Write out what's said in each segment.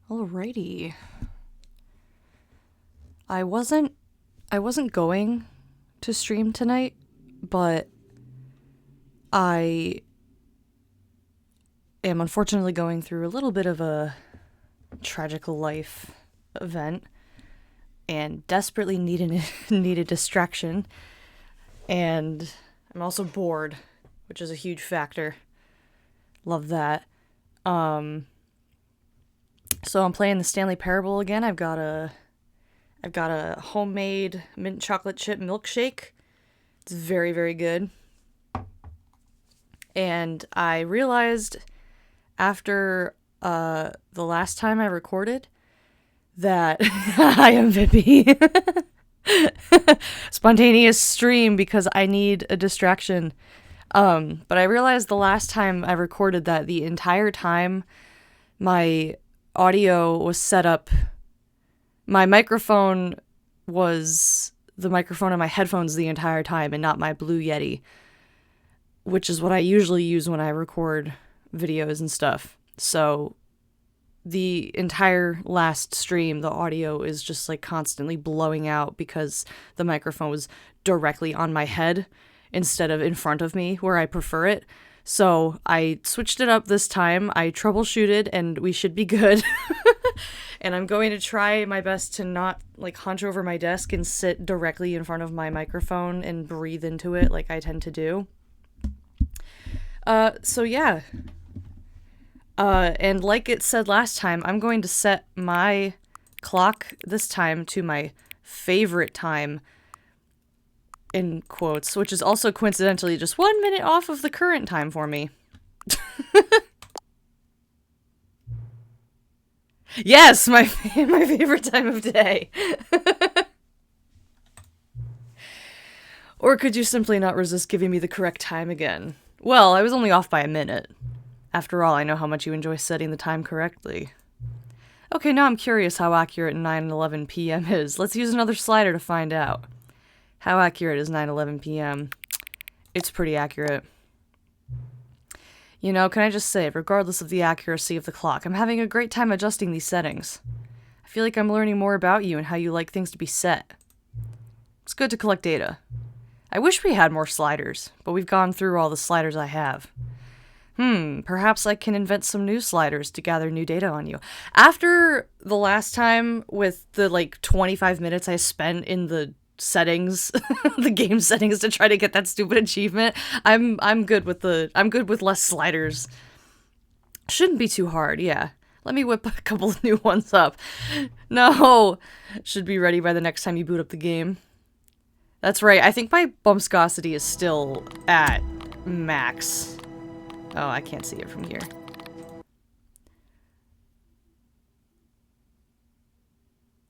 Alrighty. I wasn't going to stream tonight, but I am unfortunately going through a little bit of a tragical life event and desperately need a distraction. And I'm also bored, which is a huge factor. Love that. So I'm playing the Stanley Parable again. I've got a homemade mint chocolate chip milkshake. It's very, very good. And I realized after the last time I recorded that I am Vippy. Spontaneous stream because I need a distraction. But I realized the last time I recorded that the entire time my audio was set up, my microphone was the microphone in my headphones the entire time and not my Blue Yeti, which is what I usually use when I record videos and stuff. So the entire last stream, the audio is just like constantly blowing out because the microphone was directly on my head instead of in front of me where I prefer it. So I switched it up this time. I troubleshooted and we should be good. And I'm going to try my best to not like hunch over my desk and sit directly in front of my microphone and breathe into it like I tend to do. So yeah. And like it said last time, I'm going to set my clock this time to my favorite time, in quotes, which is also coincidentally just 1 minute off of the current time for me. Yes, my favorite time of day. Or could you simply not resist giving me the correct time again? Well, I was only off by a minute. After all, I know how much you enjoy setting the time correctly. Okay, now I'm curious how accurate 9:11 p.m. is. Let's use another slider to find out. How accurate is 9:11 p.m.? It's pretty accurate. You know, can I just say, regardless of the accuracy of the clock, I'm having a great time adjusting these settings. I feel like I'm learning more about you and how you like things to be set. It's good to collect data. I wish we had more sliders, but we've gone through all the sliders I have. Perhaps I can invent some new sliders to gather new data on you. After the last time with the, 25 minutes I spent in the settings, the game settings to try to get that stupid achievement, I'm good with less sliders. Shouldn't be too hard, yeah. Let me whip a couple of new ones up. No! Should be ready by the next time you boot up the game. That's right, I think my bumpscosity is still at max. Oh, I can't see it from here.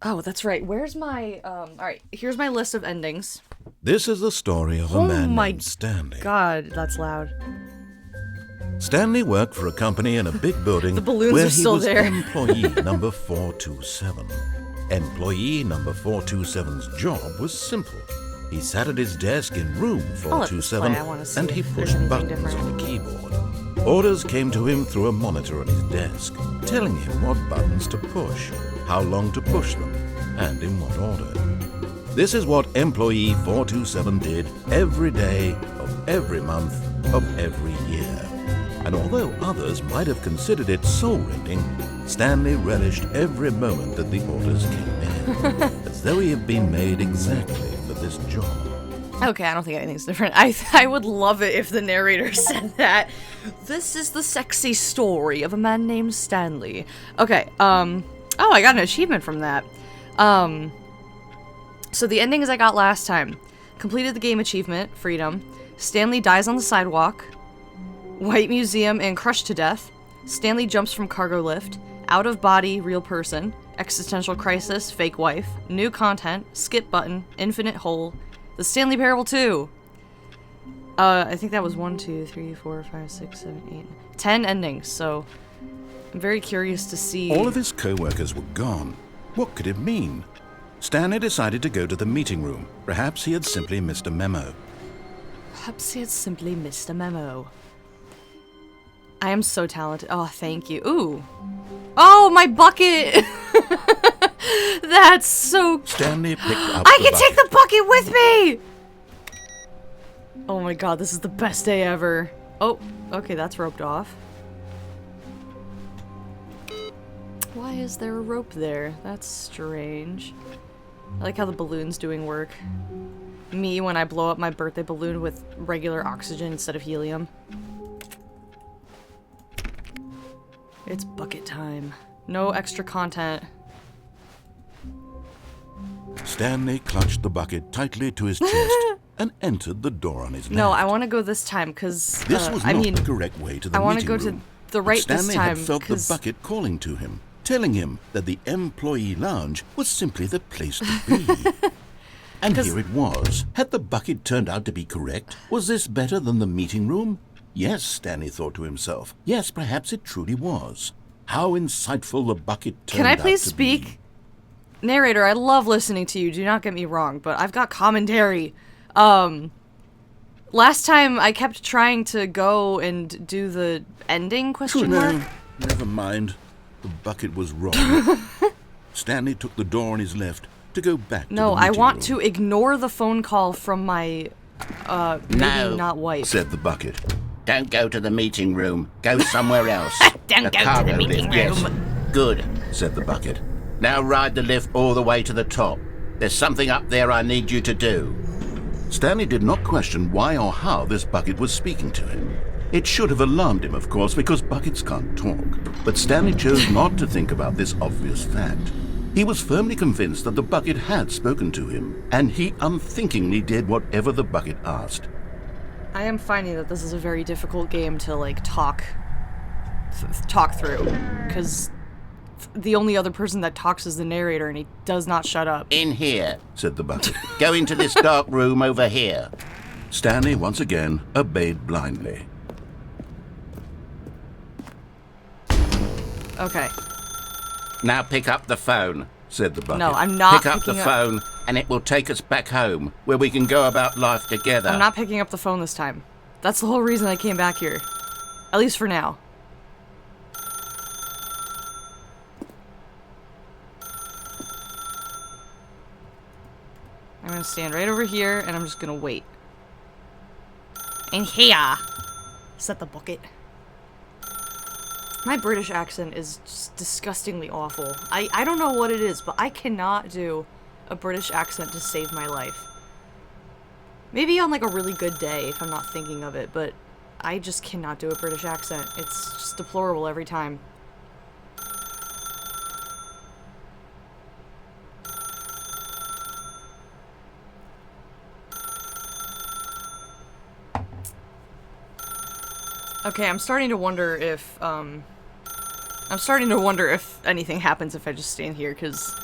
Oh, that's right. Where's my, alright, here's my list of endings. This is the story of a man named Stanley. God, that's loud. Stanley worked for a company in a big building The balloons where are he still was there. employee number 427. Employee number 427's job was simple. He sat at his desk in room 427 I wanna see and he if there's pushed anything buttons different. on the keyboard. Orders came to him through a monitor on his desk, telling him what buttons to push, how long to push them, and in what order. This is what employee 427 did every day of every month of every year. And although others might have considered it soul-rending, Stanley relished every moment that the orders came in, as though he had been made exactly for this job. Okay, I don't think anything's different. I would love it if the narrator said that. This is the sexy story of a man named Stanley. Okay, oh, I got an achievement from that. So the endings I got last time. Completed the game achievement, Freedom. Stanley dies on the sidewalk. White Museum and crushed to death. Stanley jumps from cargo lift. Out of body, real person. Existential crisis, fake wife. New content, skip button, infinite hole. The Stanley Parable 2. I think that was 1, 2, 3, 4, 5, 6, 7, 8, 10 endings, so I'm very curious to see. All of his co-workers were gone. What could it mean? Stanley decided to go to the meeting room. Perhaps he had simply missed a memo. Perhaps he had simply missed a memo. I am so talented. Oh, thank you. Ooh. Oh, my bucket! That's so... Stanley picked up I the can bucket. take the bucket with me! Oh my god, this is the best day ever. Oh, okay, that's roped off. Why is there a rope there? That's strange. I like how the balloon's doing work. Me when I blow up my birthday balloon with regular oxygen instead of helium. It's bucket time. No extra content. Stanley clutched the bucket tightly to his chest and entered the door on his left. No, I want to go this time because This was not the correct way to the I want to meeting go to room, the but right Stanley this time. had felt the bucket calling to him, telling him that the employee lounge was simply the place to be. And here it was. Had the bucket turned out to be correct? Was this better than the meeting room? Yes, Stanley thought to himself. Yes, perhaps it truly was. How insightful the bucket turned out to be. Can I please speak? Narrator, I love listening to you, do not get me wrong, but I've got commentary. Last time I kept trying to go and do the ending question mark. No, never mind. The bucket was wrong. Stanley took the door on his left to go back to No, the I meeting want room. to ignore the phone call from my, maybe not wife. Said the bucket. Don't go to the meeting room. Go somewhere else. Don't go to the cargo meeting lift, yes. room. Good. Said the bucket. Now ride the lift all the way to the top. There's something up there I need you to do. Stanley did not question why or how this bucket was speaking to him. It should have alarmed him, of course, because buckets can't talk. But Stanley chose not to think about this obvious fact. He was firmly convinced that the bucket had spoken to him, and he unthinkingly did whatever the bucket asked. I am finding that this is a very difficult game to, like, talk through, because the only other person that talks is the narrator, and he does not shut up. In here. Said the bucket. Go into this dark room over here. Stanley once again obeyed blindly. Okay. Now pick up the phone. Said the bucket. No, I'm not Pick up the picking phone, and it will take us back home, where we can go about life together. I'm not picking up the phone this time. That's the whole reason I came back here. At least for now. I'm gonna stand right over here, and I'm just gonna wait. In here! Set the bucket. My British accent is just disgustingly awful. I don't know what it is, but I cannot do a British accent to save my life. Maybe on like a really good day if I'm not thinking of it, but I just cannot do a British accent. It's just deplorable every time. Okay, I'm starting to wonder if anything happens if I just stand here, because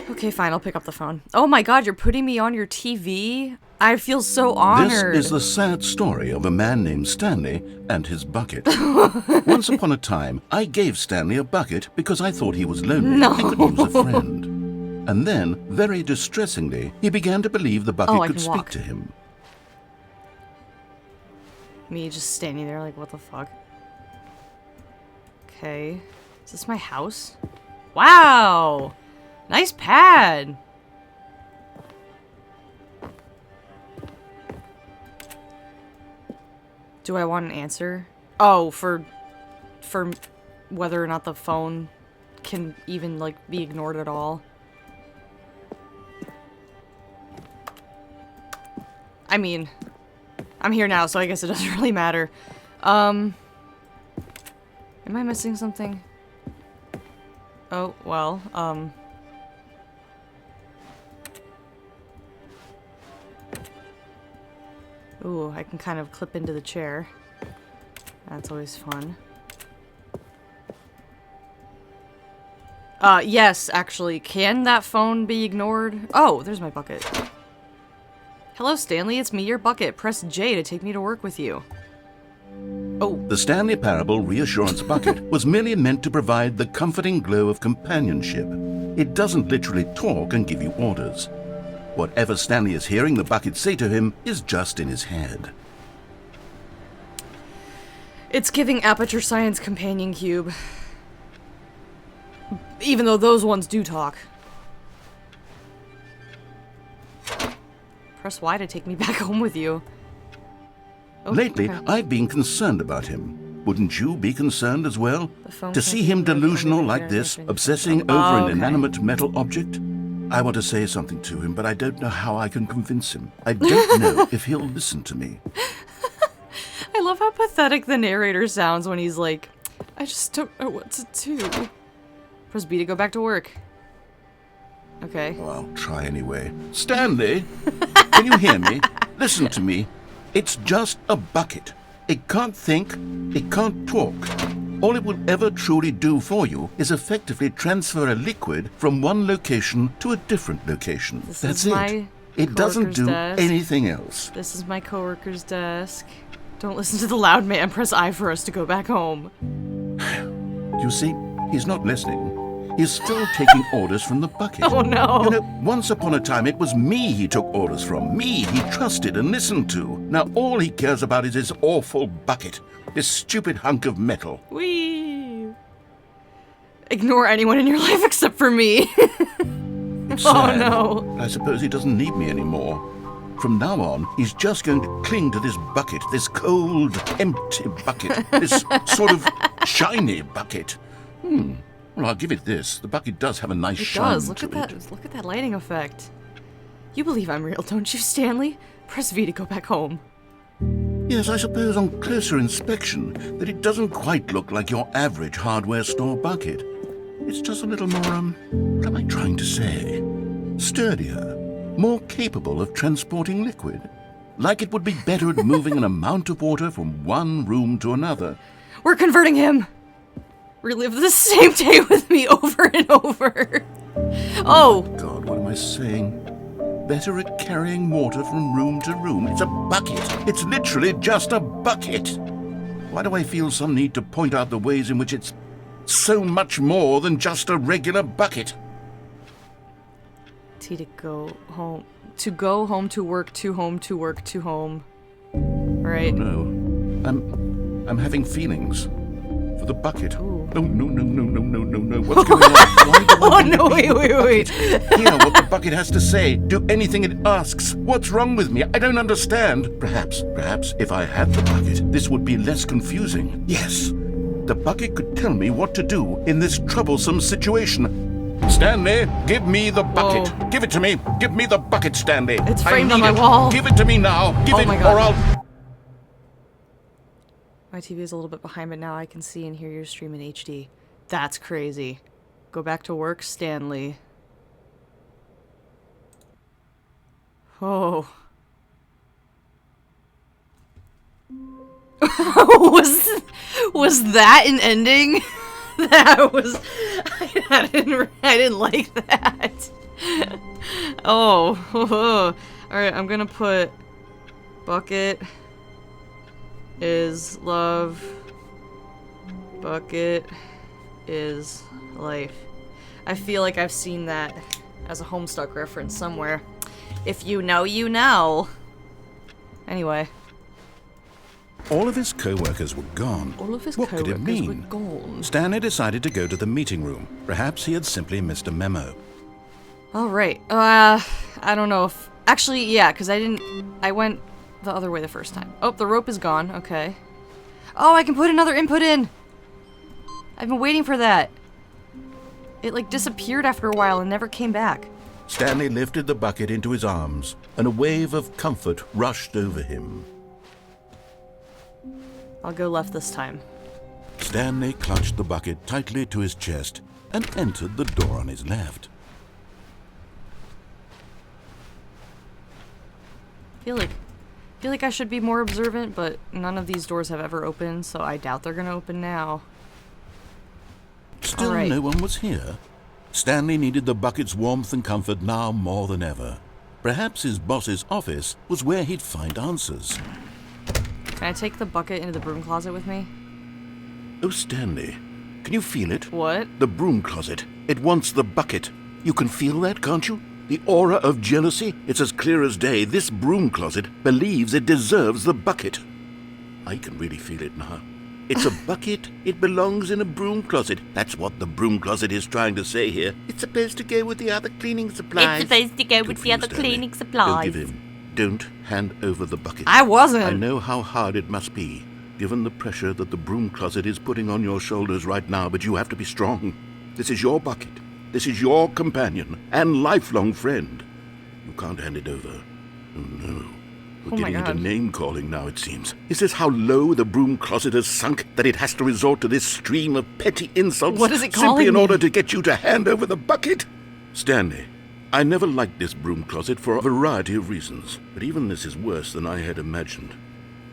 okay, fine, I'll pick up the phone. Oh my god, you're putting me on your TV? I feel so honored. This is the sad story of a man named Stanley and his bucket. Once upon a time, I gave Stanley a bucket because I thought he was lonely and could use a friend. And then, very distressingly, he began to believe the bucket could speak to him. Me just standing there like, what the fuck? Okay. Is this my house? Wow! Nice pad! Do I want an answer? Oh, for whether or not the phone can even, like, be ignored at all. I mean, I'm here now, so I guess it doesn't really matter. Am I missing something? Oh, well, ooh, I can kind of clip into the chair. That's always fun. Yes, actually, can that phone be ignored? Oh, there's my bucket. Hello, Stanley, it's me, your bucket. Press J to take me to work with you. Oh. The Stanley Parable Reassurance Bucket was merely meant to provide the comforting glow of companionship. It doesn't literally talk and give you orders. Whatever Stanley is hearing the bucket say to him is just in his head. It's giving Aperture Science Companion Cube. Even though those ones do talk. Press Y to take me back home with you. Oh, Lately, okay. I've been concerned about him. Wouldn't you be concerned as well? The phone To see connected him to the delusional phone like this, generation. obsessing Oh, over an okay. inanimate metal object? I want to say something to him, but I don't know how I can convince him. I don't know if he'll listen to me. I love how pathetic the narrator sounds when he's like, I just don't know what to do. Press B to go back to work. Okay. Oh, I'll try anyway. Stanley, can you hear me? Listen to me. It's just a bucket. It can't think, it can't talk. All it will ever truly do for you is effectively transfer a liquid from one location to a different location. This That's is it. my It doesn't coworker's do desk. anything else. This is my coworker's desk. Don't listen to the loud man. Press I for us to go back home. You see, he's not listening. He's still taking orders from the bucket. Oh no. You know, once upon a time it was me he took orders from. Me he trusted and listened to. Now all he cares about is his awful bucket. This stupid hunk of metal. Whee! Ignore anyone in your life except for me. It's Oh, sad, no. but I suppose he doesn't need me anymore. From now on, he's just going to cling to this bucket, this cold, empty bucket, this sort of shiny bucket. Well, I'll give it this. The bucket does have a nice It shine does. Look to at it. that. Look at that lighting effect. You believe I'm real, don't you, Stanley? Press V to go back home. Yes, I suppose on closer inspection that it doesn't quite look like your average hardware store bucket. It's just a little more, what am I trying to say? Sturdier, more capable of transporting liquid. Like it would be better at moving an amount of water from one room to another. We're converting him. Relive the same day with me over and over. Oh, God, what am I saying? Better at carrying water from room to room. It's a bucket. It's literally just a bucket. Why do I feel some need to point out the ways in which it's so much more than just a regular bucket? T to go home. To go home to work, to home, to work, to home. Right. No, I'm having feelings for the bucket. Ooh. No, no, no, no, no, no, no, no. What's going on? Why do I Oh want to no, be wait. Hear what the bucket has to say. Do anything it asks. What's wrong with me? I don't understand. Perhaps if I had the bucket, this would be less confusing. Yes, the bucket could tell me what to do in this troublesome situation. Stanley, give me the bucket. Whoa. Give it to me. Give me the bucket, Stanley. It's I framed on need my it. wall. Give it to me now. Give Oh it, my God. or I'll... My TV is a little bit behind, but now I can see and hear your stream in HD. That's crazy. Go back to work, Stanley. Oh. was that an ending? That was I didn't like that. Oh. All right, I'm going to put bucket is love. Bucket is life. I feel like I've seen that as a Homestuck reference somewhere. If you know, you know. Anyway. All of his co-workers were gone. All of his What could it co-workers were mean? gone. Stanley decided to go to the meeting room. Perhaps he had simply missed a memo. Alright. I don't know if... Actually, yeah, because I went the other way the first time. Oh, the rope is gone. Okay. Oh, I can put another input in! I've been waiting for that. It, like, disappeared after a while and never came back. Stanley lifted the bucket into his arms, and a wave of comfort rushed over him. I'll go left this time. Stanley clutched the bucket tightly to his chest and entered the door on his left. feel like I should be more observant, but none of these doors have ever opened, so I doubt they're gonna open now. Still All right. no one was here. Stanley needed the bucket's warmth and comfort now more than ever. Perhaps his boss's office was where he'd find answers. Can I take the bucket into the broom closet with me? Oh, Stanley, can you feel it? What? The broom closet. It wants the bucket. You can feel that, can't you? The aura of jealousy? It's as clear as day. This broom closet believes it deserves the bucket. I can really feel it now. It's a bucket. It belongs in a broom closet. That's what the broom closet is trying to say here. It's supposed to go with the other cleaning supplies. It's supposed to go with the other cleaning supplies. Don't give in. Don't hand over the bucket. I wasn't. I know how hard it must be, given the pressure that the broom closet is putting on your shoulders right now, but you have to be strong. This is your bucket. This is your companion and lifelong friend. You can't hand it over. Oh, no. We're getting into name-calling now, it seems. Is this how low the broom closet has sunk, that it has to resort to this stream of petty insults what is it calling simply in me? order to get you to hand over the bucket? Stanley, I never liked this broom closet for a variety of reasons, but even this is worse than I had imagined.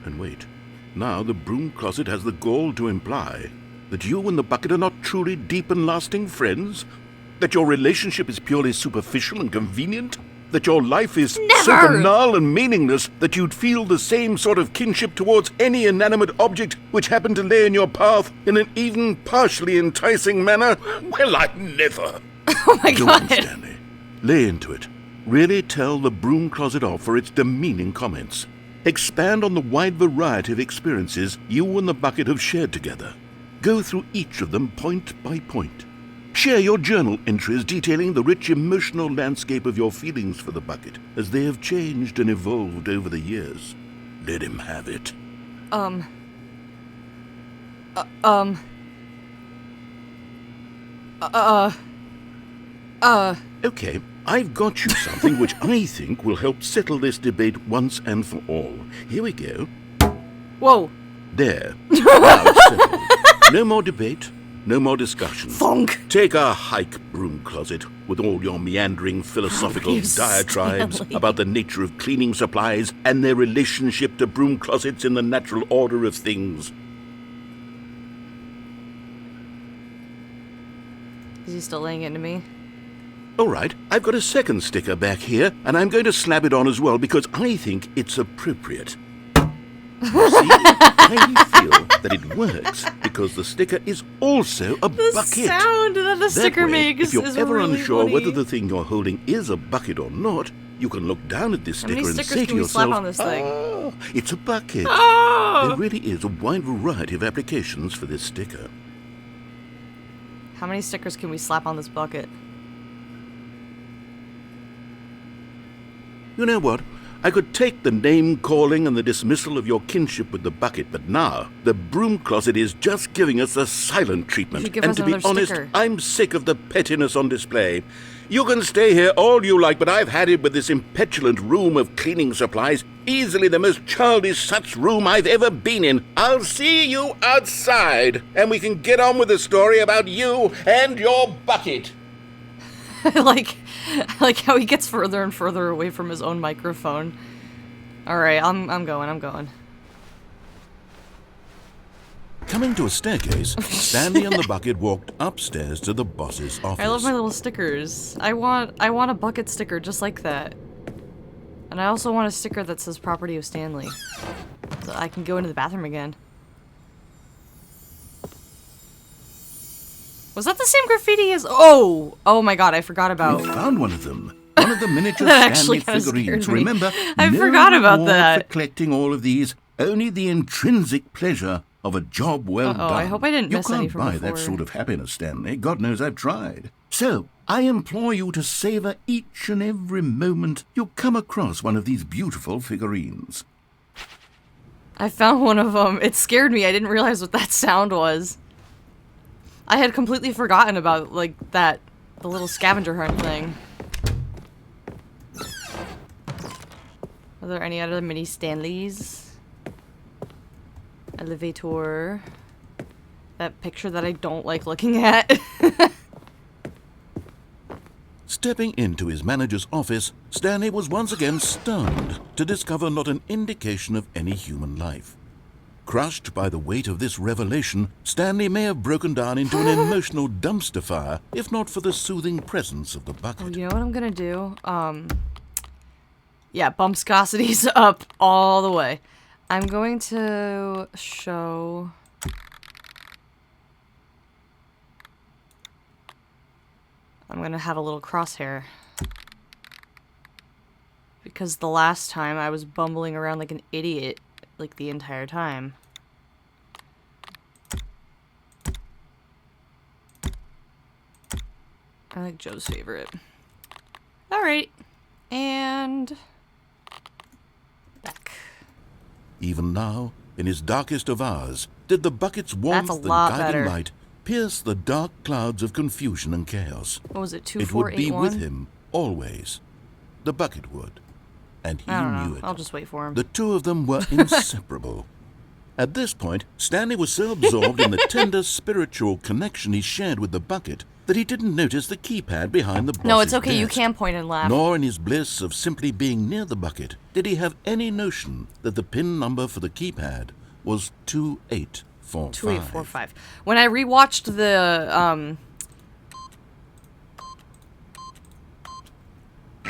And wait, now the broom closet has the gall to imply that you and the bucket are not truly deep and lasting friends? That your relationship is purely superficial and convenient? That your life is so banal and meaningless that you'd feel the same sort of kinship towards any inanimate object which happened to lay in your path in an even partially enticing manner? Well, I never. Oh my Go god. on, Stanley. Lay into it. Really tell the broom closet off for its demeaning comments. Expand on the wide variety of experiences you and the bucket have shared together. Go through each of them point by point. Share your journal entries detailing the rich emotional landscape of your feelings for the bucket as they have changed and evolved over the years. Let him have it. Okay, I've got you something which I think will help settle this debate once and for all. Here we go. Whoa. There. Now it's settled. No more debate. No more discussion. Thunk. Take a hike, broom closet, with all your meandering philosophical You diatribes Stanley. about the nature of cleaning supplies and their relationship to broom closets in the natural order of things. Is he still laying into me? All right, I've got a second sticker back here, and I'm going to slap it on as well because I think it's appropriate. You see, I feel that it works because the sticker is also a The bucket. sound that the sticker That way, makes if you're is ever really unsure funny. whether the thing you're holding is a bucket or not, you can look down at this How many sticker and stickers say can to we slap yourself, on this thing? "Ah, it's a bucket." Oh! There really is a wide variety of applications for this sticker. How many stickers can we slap on this bucket? You know what? I could take the name-calling and the dismissal of your kinship with the bucket, but now the broom closet is just giving us a silent treatment. You give And us to be another honest, sticker. I'm sick of the pettiness on display. You can stay here all you like, but I've had it with this impetulant room of cleaning supplies. Easily the most childish such room I've ever been in. I'll see you outside, and we can get on with the story about you and your bucket. I like how he gets further and further away from his own microphone. All right, I'm going. Coming to a staircase, Stanley and the bucket walked upstairs to the boss's office. I love my little stickers. I want a bucket sticker just like that. And I also want a sticker that says property of Stanley. So I can go into the bathroom again. Was that the same graffiti as— Oh my god, I forgot about— We found one of them. One of the miniature That Stanley actually kinda scared figurines. me. Remember, I no forgot about reward that. for collecting all of these. Only the intrinsic pleasure of a job well done. I hope I didn't miss any from You can't buy that before. sort of happiness, Stanley. God knows I've tried. So, I implore you to savor each and every moment you come across one of these beautiful figurines. I found one of them. It scared me. I didn't realize what that sound was. I had completely forgotten about, like, the little scavenger hunt thing. Are there any other mini Stanleys? Elevator. That picture that I don't like looking at. Stepping into his manager's office, Stanley was once again stunned to discover not an indication of any human life. Crushed by the weight of this revelation, Stanley may have broken down into an emotional dumpster fire, if not for the soothing presence of the bucket. You know what I'm gonna do? Yeah, bumpscosity's up all the way. I'm going to show... I'm gonna have a little crosshair. Because the last time I was bumbling around like an idiot, like the entire time. I like Joe's favorite. Alright. And... back. Even now, in his darkest of hours, did the bucket's warmth and guiding light pierce the dark clouds of confusion and chaos. What was it, 2481? It would be with him, always. The bucket would. And he knew it. I'll just wait for him. The two of them were inseparable. At this point, Stanley was so absorbed in the tender spiritual connection he shared with the bucket that he didn't notice the keypad behind the boss's No, it's okay. desk. You can point and laugh. Nor in his bliss of simply being near the bucket did he have any notion that the PIN number for the keypad was 2845. 2845. When I rewatched the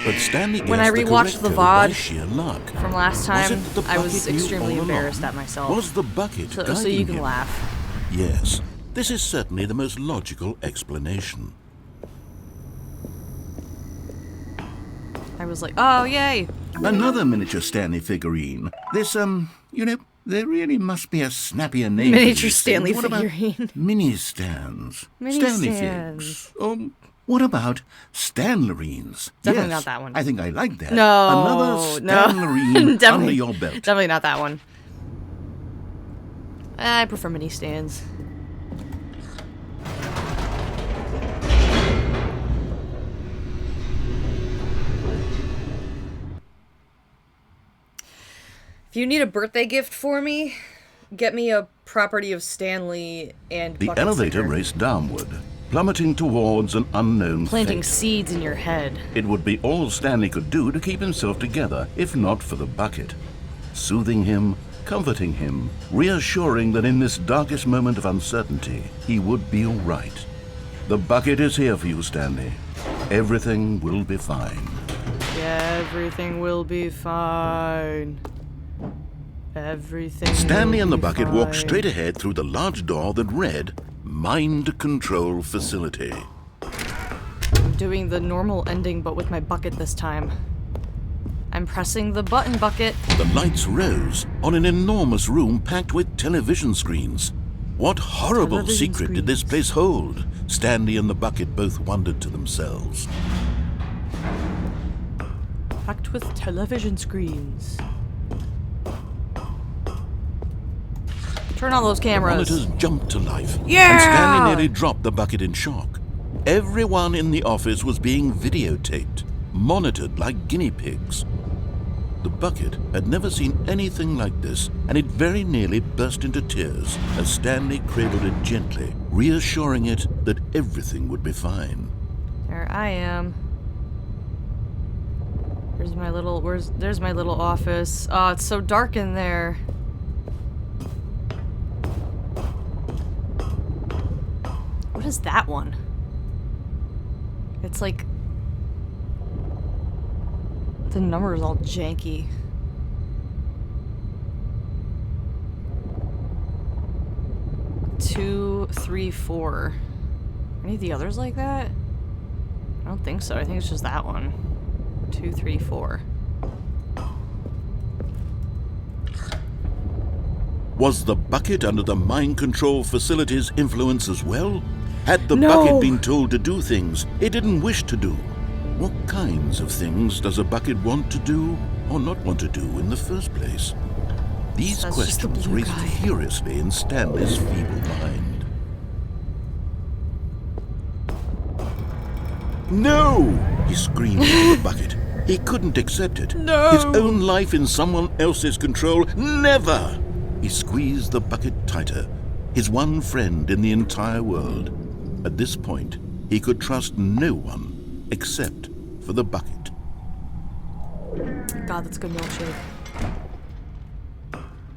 But Stanley when I rewatched the VOD sheer luck. from last time, I was extremely embarrassed at myself. Was the bucket so you can him? laugh. Yes, this is certainly the most logical explanation. I was like, oh, yay! Another miniature Stanley figurine. This, you know, there really must be a snappier name. Miniature Stanley what about figurine. mini stands? Mini Stanley stands. figs. What about Stanlerines? Definitely Yes, not that one. I think I like that. No, Another no. Stanlerine Definitely- under your belt. Definitely not that one. I prefer mini stands. If you need a birthday gift for me, get me a property of Stanley and The bucket elevator sticker. raced downward, plummeting towards an unknown Planting fate. seeds in your head. It would be all Stanley could do to keep himself together, if not for the bucket. Soothing him, comforting him, reassuring that in this darkest moment of uncertainty, he would be all right. The bucket is here for you, Stanley. Everything will be fine. Everything will be fine. Everything Stanley will and the be bucket fine. walked straight ahead through the large door that read, Mind Control Facility. I'm doing the normal ending, but with my bucket this time. I'm pressing the button bucket. The lights rose on an enormous room packed with television screens. What horrible Television secret did this place hold? Stanley and the bucket both wondered to themselves. Packed with television screens. Turn on those The cameras. monitors jumped to life, Yeah! and Stanley nearly dropped the bucket in shock. Everyone in the office was being videotaped, monitored like guinea pigs. The bucket had never seen anything like this, and it very nearly burst into tears as Stanley cradled it gently, reassuring it that everything would be fine. There I am. There's my little office. Oh, it's so dark in there. What is that one? It's like the number is all janky. Two, 3, 4. Any of the others like that? I don't think so. I think it's just that one. 2, 3, 4. Was the bucket under the mind control facility's influence as well? Had the No. bucket been told to do things it didn't wish to do? What kinds of things does a bucket want to do or not want to do in the first place? These That's just the questions blue raced guy. furiously in Stanley's feeble mind. No! He screamed into the bucket. He couldn't accept it. No! His own life in someone else's control. Never! He squeezed the bucket tighter. His one friend in the entire world. At this point, he could trust no one except for the bucket. God, that's good milkshake.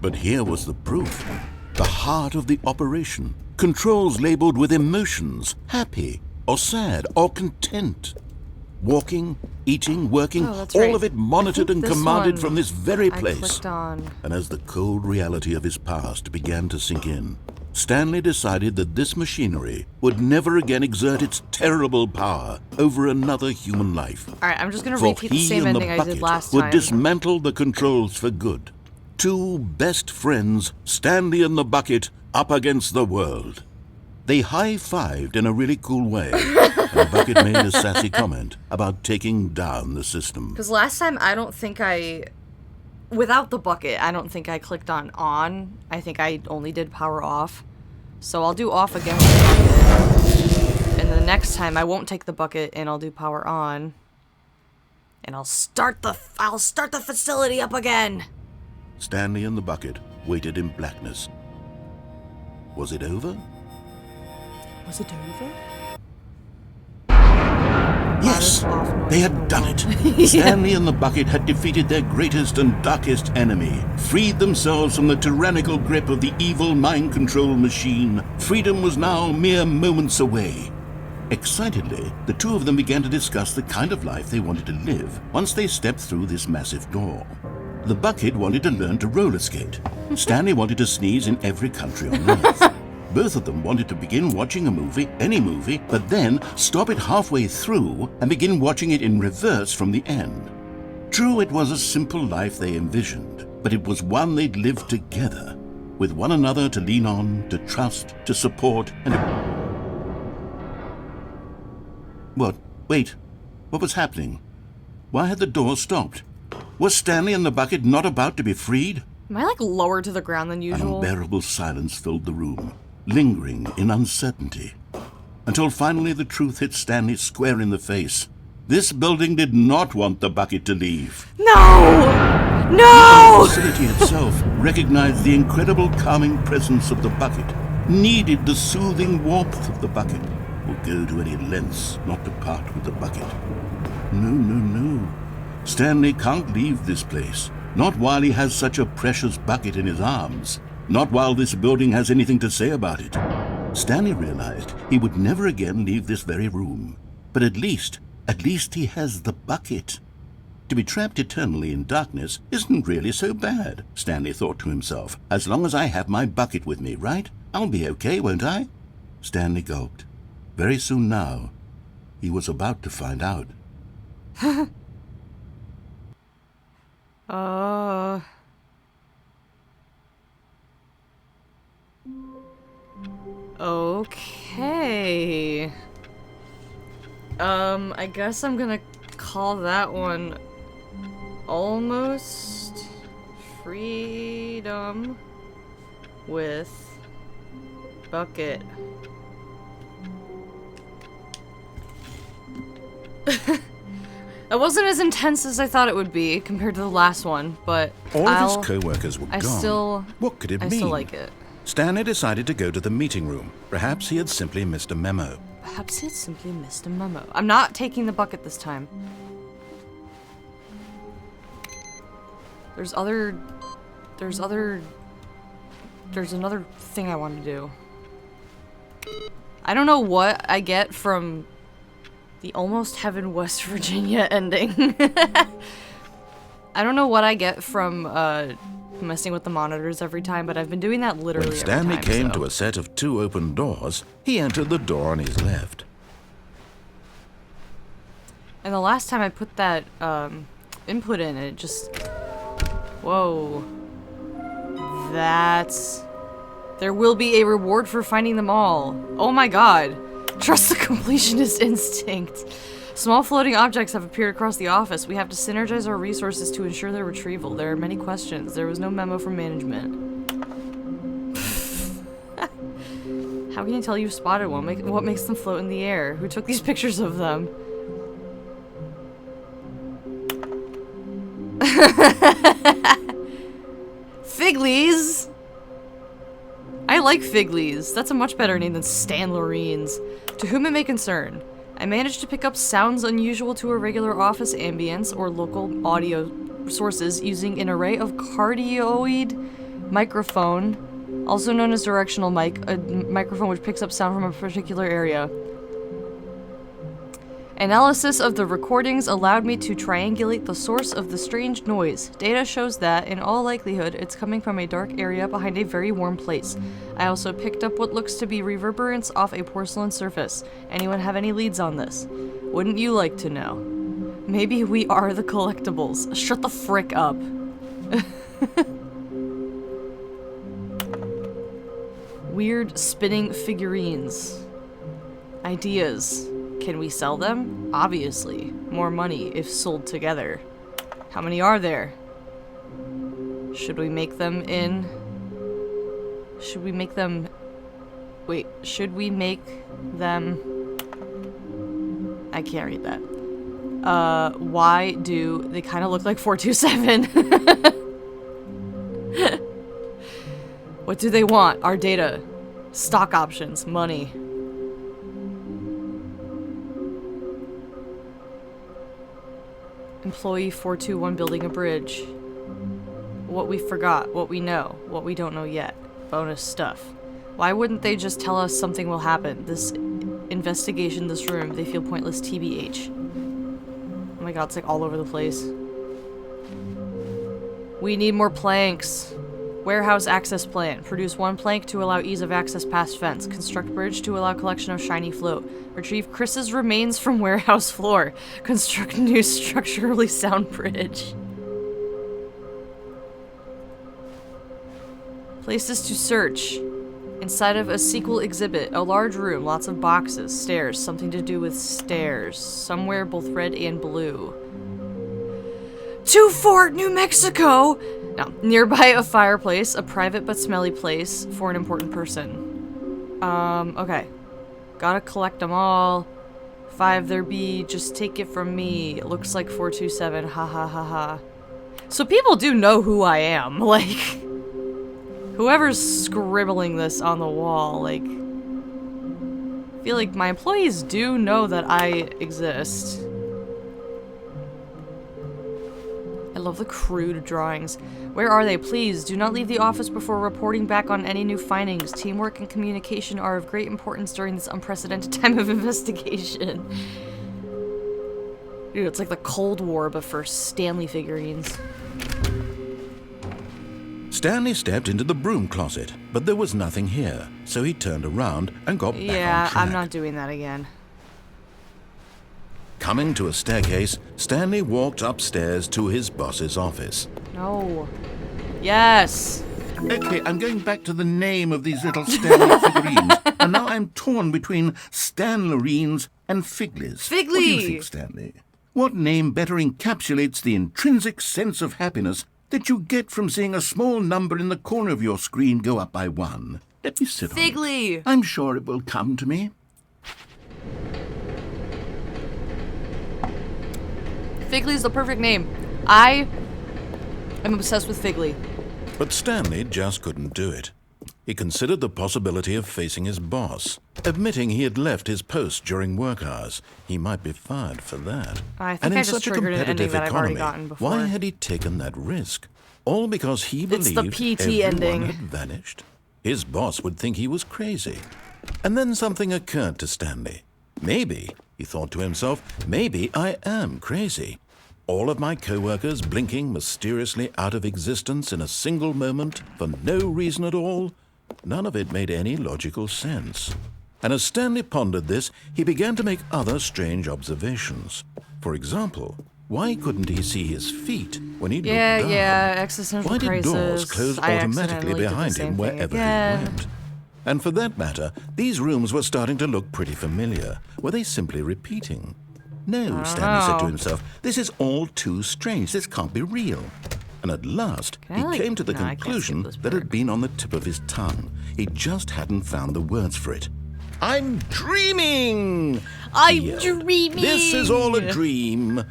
But here was the proof. The heart of the operation. Controls labeled with emotions. Happy, or sad, or content. Walking, eating, working, Oh, that's all right. of it monitored I and think this commanded one from this very I place. clicked on. And as the cold reality of his past began to sink in, Stanley decided that this machinery would never again exert its terrible power over another human life. Alright, I'm just gonna For repeat the he same and the ending I did bucket last would time. dismantle the controls for good. Two best friends, Stanley and the bucket, up against the world. They high-fived in a really cool way, and the bucket made a sassy comment about taking down the system. Because last time, I don't think without the bucket, I don't think I clicked on. I think I only did power off. So I'll do off again with the bucket. And the next time, I won't take the bucket, and I'll do power on. And I'll start the facility up again. Stanley and the bucket waited in blackness. Was it over? Was it over? Yes! They had done it! Stanley and the bucket had defeated their greatest and darkest enemy, freed themselves from the tyrannical grip of the evil mind control machine. Freedom was now mere moments away. Excitedly, the two of them began to discuss the kind of life they wanted to live once they stepped through this massive door. The bucket wanted to learn to roller skate. Stanley wanted to sneeze in every country on Earth. Both of them wanted to begin watching a movie, any movie, but then stop it halfway through and begin watching it in reverse from the end. True, it was a simple life they envisioned, but it was one they'd lived together, with one another to lean on, to trust, to support, and What? Wait. What was happening? Why had the door stopped? Was Stanley and the bucket not about to be freed? Am I, like, lower to the ground than An usual? unbearable silence filled the room, lingering in uncertainty, until finally the truth hit Stanley square in the face. This building did not want the bucket to leave. No! No! The facility itself recognized the incredible calming presence of the bucket, needed the soothing warmth of the bucket, would go to any lengths not to part with the bucket. No. Stanley can't leave this place, not while he has such a precious bucket in his arms, not while this building has anything to say about it. Stanley realized he would never again leave this very room, but at least he has the bucket. To be trapped eternally in darkness isn't really so bad, Stanley thought to himself. As long as I have my bucket with me, right? I'll be okay, won't I? Stanley gulped. Very soon now, he was about to find out. Okay. I guess I'm gonna call that one Almost Freedom with Bucket. It wasn't as intense as I thought it would be compared to the last one, but All of his co-workers were gone. What could it mean? I still like it. Stanley decided to go to the meeting room. Perhaps he had simply missed a memo. Perhaps he had simply missed a memo. I'm not taking the bucket this time. There's another thing I want to do. I don't know what I get from the Almost Heaven West Virginia ending. I don't know what I get from messing with the monitors every time, but I've been doing that literally every time. When Stanley came to so. a set of 2 open doors, he entered the door on his left. And the last time I put that input in, it just... Whoa. There will be a reward for finding them all. Oh my god. Trust the completionist instinct. Small floating objects have appeared across the office. We have to synergize our resources to ensure their retrieval. There are many questions. There was no memo from management. How can you tell you've spotted one? What makes them float in the air? Who took these pictures of them? Figlies! I like Figlies. That's a much better name than Stan Loreens. To whom it may concern, I managed to pick up sounds unusual to a regular office ambience or local audio sources using an array of cardioid microphone, also known as directional mic, a microphone which picks up sound from a particular area. Analysis of the recordings allowed me to triangulate the source of the strange noise. Data shows that, in all likelihood, it's coming from a dark area behind a very warm place. I also picked up what looks to be reverberance off a porcelain surface. Anyone have any leads on this? Wouldn't you like to know? Maybe we are the collectibles. Shut the frick up. Weird spinning figurines. Ideas. Can we sell them? Obviously. More money if sold together. How many are there? Should we make them in... Should we make them... Wait, should we make them... I can't read that. Why do they kind of look like 427? What do they want? Our data. Stock options. Money. Employee 421 building a bridge. What we forgot. What we know. What we don't know yet. Bonus stuff. Why wouldn't they just tell us something will happen? This investigation, this room, they feel pointless TBH. Oh my god, it's like all over the place. We need more planks. Warehouse access plan. Produce 1 plank to allow ease of access past fence. Construct bridge to allow collection of shiny float. Retrieve Chris's remains from warehouse floor. Construct new structurally sound bridge. Places to search. Inside of a sequel exhibit, a large room, lots of boxes, stairs, something to do with stairs. Somewhere both red and blue. To Fort New Mexico! No. Nearby a fireplace, a private but smelly place for an important person. Okay. Gotta collect them all. 5 there be, just take it from me. It looks like 427, ha ha ha ha. So people do know who I am, like... Whoever's scribbling this on the wall, like... I feel like my employees do know that I exist. I love the crude drawings. Where are they? Please, do not leave the office before reporting back on any new findings. Teamwork and communication are of great importance during this unprecedented time of investigation. Dude, it's like the Cold War, but for Stanley figurines. Stanley stepped into the broom closet, but there was nothing here, so he turned around and got back on track. Yeah, I'm not doing that again. Coming to a staircase, Stanley walked upstairs to his boss's office. No. Yes. Okay, I'm going back to the name of these little Stanley figurines. And now I'm torn between Stanlerines and Figlies. Figgly! What do you think, Stanley? What name better encapsulates the intrinsic sense of happiness that you get from seeing a small number in the corner of your screen go up by 1? Let me sit on it. Figgly! I'm sure it will come to me. Figgly's the perfect name. I am obsessed with Figgly. But Stanley just couldn't do it. He considered the possibility of facing his boss, admitting he had left his post during work hours. He might be fired for that. I think and I in just such a triggered an ending competitive that I've already economy, gotten before. why had he taken that risk? All because he It's believed the PT everyone ending. had vanished. His boss would think he was crazy. And then something occurred to Stanley. Maybe, he thought to himself, maybe I am crazy. All of my co-workers blinking mysteriously out of existence in a single moment for no reason at all? None of it made any logical sense. And as Stanley pondered this, he began to make other strange observations. For example, why couldn't he see his feet when he looked down? Yeah, existential Why did crisis. doors close I automatically accidentally did the behind same him thing wherever again. he went? And for that matter, these rooms were starting to look pretty familiar. Were they simply repeating? No, Stanley said to himself, this is all too strange. This can't be real. And at last, he came to the conclusion that had been on the tip of his tongue. He just hadn't found the words for it. I'm dreaming! I'm dreaming! This is all a dream.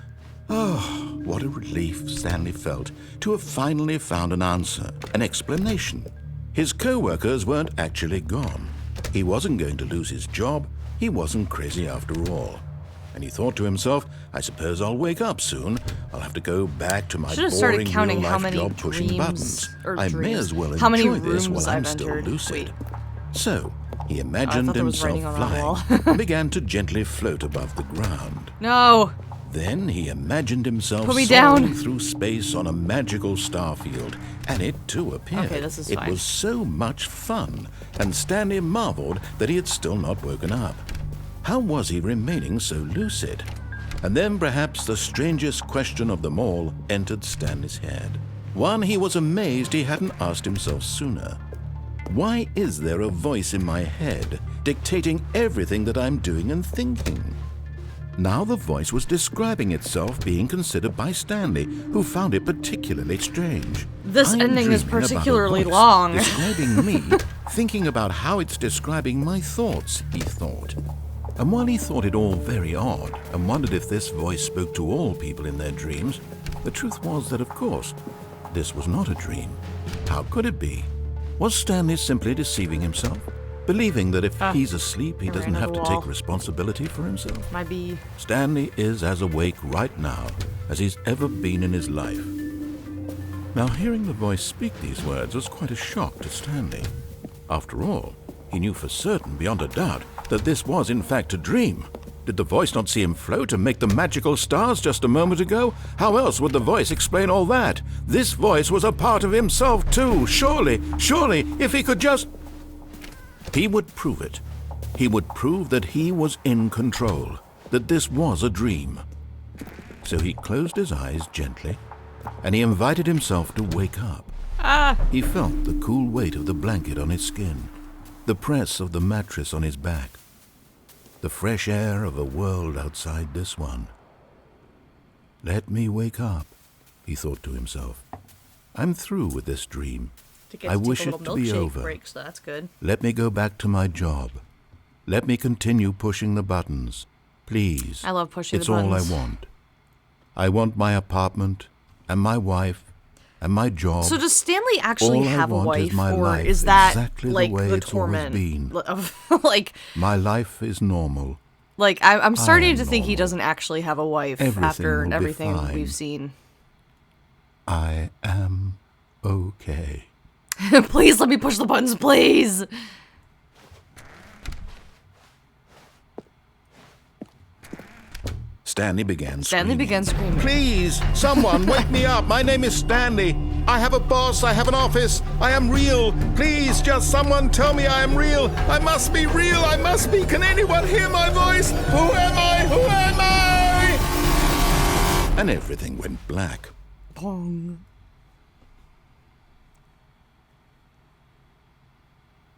Oh, what a relief Stanley felt to have finally found an answer, an explanation. His co-workers weren't actually gone. He wasn't going to lose his job. He wasn't crazy after all. And he thought to himself, I suppose I'll wake up soon. I'll have to go back to my boring real-life job pushing buttons. I may as well enjoy this while I'm still lucid. So, he imagined himself flying and began to gently float above the ground. No! Then he imagined himself Put me soaring down. through space on a magical starfield, and it too appeared. Okay, this is it fine. was so much fun, and Stanley marveled that he had still not woken up. How was he remaining so lucid? And then perhaps the strangest question of them all entered Stanley's head. One he was amazed he hadn't asked himself sooner. Why is there a voice in my head dictating everything that I'm doing and thinking? Now the voice was describing itself being considered by Stanley, who found it particularly strange. This I'm ending is dreaming about a particularly voice long. describing me, thinking about how it's describing my thoughts, he thought. And while he thought it all very odd and wondered if this voice spoke to all people in their dreams, the truth was that, of course, this was not a dream. How could it be? Was Stanley simply deceiving himself? Believing that if he's asleep, he doesn't have to take responsibility for himself? Might be. Stanley is as awake right now as he's ever been in his life. Now, hearing the voice speak these words was quite a shock to Stanley. After all, he knew for certain, beyond a doubt, that this was in fact a dream. Did the voice not see him float and make the magical stars just a moment ago? How else would the voice explain all that? This voice was a part of himself too. Surely, if he could just... He would prove it. He would prove that he was in control, that this was a dream. So he closed his eyes gently, and he invited himself to wake up. He felt the cool weight of the blanket on his skin, the press of the mattress on his back, the fresh air of a world outside this one. Let me wake up, he thought to himself. I'm through with this dream. I wish it to be over. Break, so that's good. Let me go back to my job. Let me continue pushing the buttons. Please. I love pushing the buttons. It's all buttons. I want. I want my apartment and my wife and my job. So does Stanley actually have a wife, or is that exactly like the way it's torment? Always been. Like my life is normal. Like I'm starting to think he doesn't actually have a wife after everything we've seen. I am okay. Please let me push the buttons, please. Stanley began screaming. Please, someone wake me up. My name is Stanley. I have a boss. I have an office. I am real. Please, just someone tell me I am real. I must be real. I must be. Can anyone hear my voice? Who am I? Who am I? And everything went black. Pong.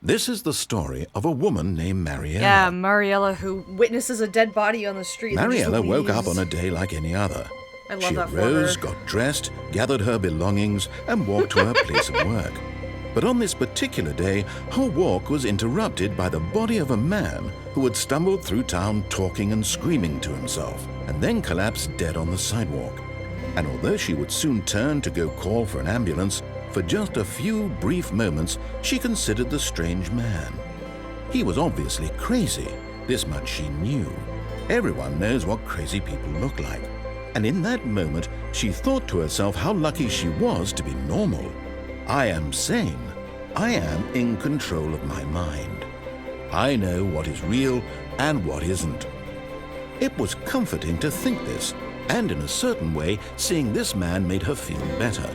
This is the story of a woman named Mariella. Yeah, Mariella, who witnesses a dead body on the street. Mariella woke up on a day like any other. I love that for her. She arose, got dressed, gathered her belongings, and walked to her place of work. But on this particular day, her walk was interrupted by the body of a man who had stumbled through town talking and screaming to himself, and then collapsed dead on the sidewalk. And although she would soon turn to go call for an ambulance, for just a few brief moments, she considered the strange man. He was obviously crazy. This much she knew. Everyone knows what crazy people look like. And in that moment, she thought to herself how lucky she was to be normal. I am sane. I am in control of my mind. I know what is real and what isn't. It was comforting to think this, and in a certain way, seeing this man made her feel better.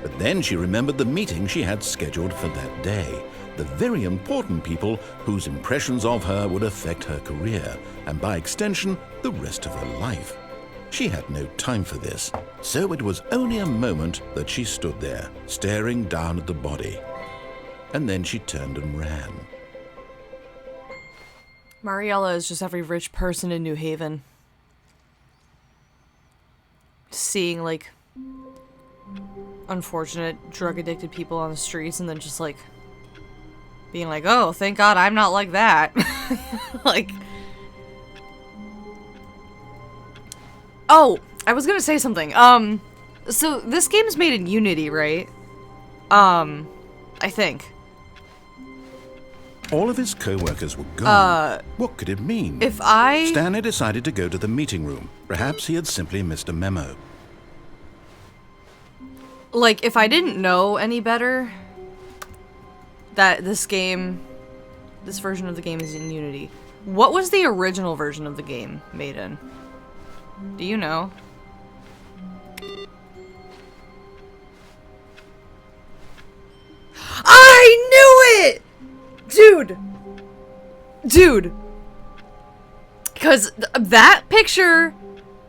But then she remembered the meeting she had scheduled for that day, the very important people whose impressions of her would affect her career, and by extension, the rest of her life. She had no time for this, so it was only a moment that she stood there, staring down at the body. And then she turned and ran. Mariella is just every rich person in New Haven. Seeing, like, unfortunate drug-addicted people on the streets and then just, like, being like, oh, thank God I'm not like that. Like... Oh, I was gonna say something. So this game's made in Unity, right? I think. All of his co-workers were gone. What could it mean? Stanley decided to go to the meeting room. Perhaps he had simply missed a memo. Like, if I didn't know any better that this version of the game is in Unity, what was the original version of the game made in? Do you know? I knew it! Dude! Because that picture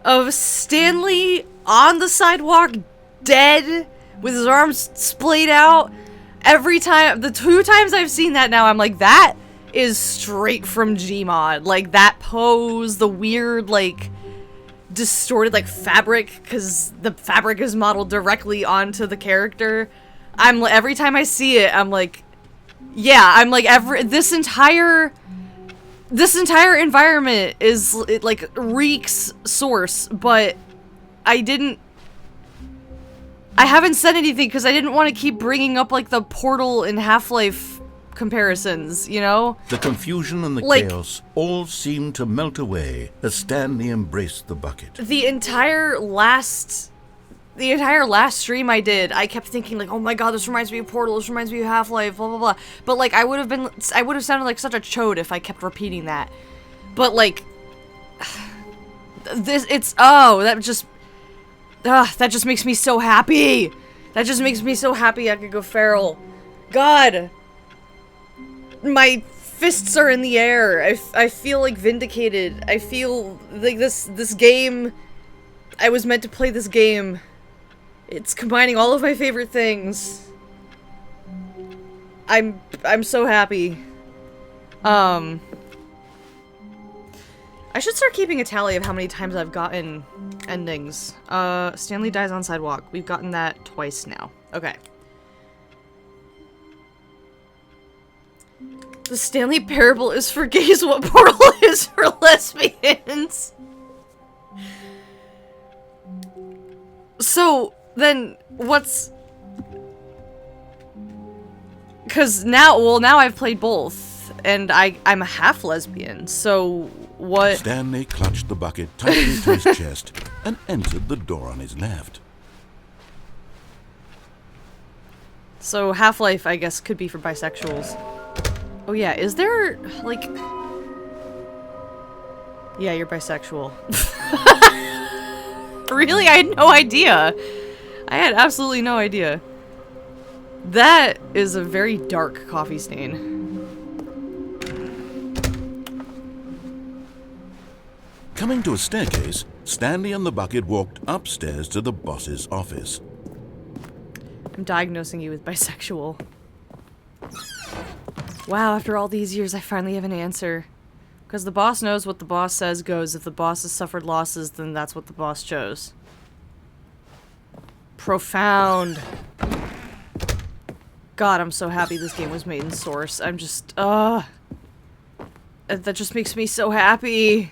of Stanley on the sidewalk, dead, with his arms splayed out, every time, the 2 times I've seen that now, I'm like, that is straight from Gmod. Like, that pose, the weird, like, distorted, like, fabric, because the fabric is modeled directly onto the character. Every time I see it, I'm like, yeah, I'm like, this entire environment is, it, like, reeks Source, but I haven't said anything because I didn't want to keep bringing up, like, the Portal and Half-Life comparisons, you know? The confusion and the chaos all seemed to melt away as Stanley embraced the bucket. The entire last stream I did, I kept thinking, like, oh my god, this reminds me of Portal, this reminds me of Half-Life, blah, blah, blah. But, like, I would have sounded like such a chode if I kept repeating that. But, like, that just makes me so happy. That just makes me so happy I could go feral. God. My fists are in the air. I feel, like, vindicated. I feel like this game, I was meant to play this game. It's combining all of my favorite things. I'm so happy. I should start keeping a tally of how many times I've gotten endings. Stanley dies on sidewalk. We've gotten that twice now. Okay. The Stanley Parable is for gays what Portal is for lesbians. So, then, what's... Because now I've played both, and I'm a half-lesbian, so what... Stanley clutched the bucket tightly to his chest and entered the door on his left. So Half-Life, I guess, could be for bisexuals. Oh yeah, is there, like... Yeah, you're bisexual. Really? I had no idea. I had absolutely no idea. That is a very dark coffee stain. Coming to a staircase, Stanley and the bucket walked upstairs to the boss's office. I'm diagnosing you with bisexual. Wow, after all these years, I finally have an answer. Because the boss knows what the boss says goes. If the boss has suffered losses, then that's what the boss chose. Profound. God, I'm so happy this game was made in Source. I'm just, that just makes me so happy.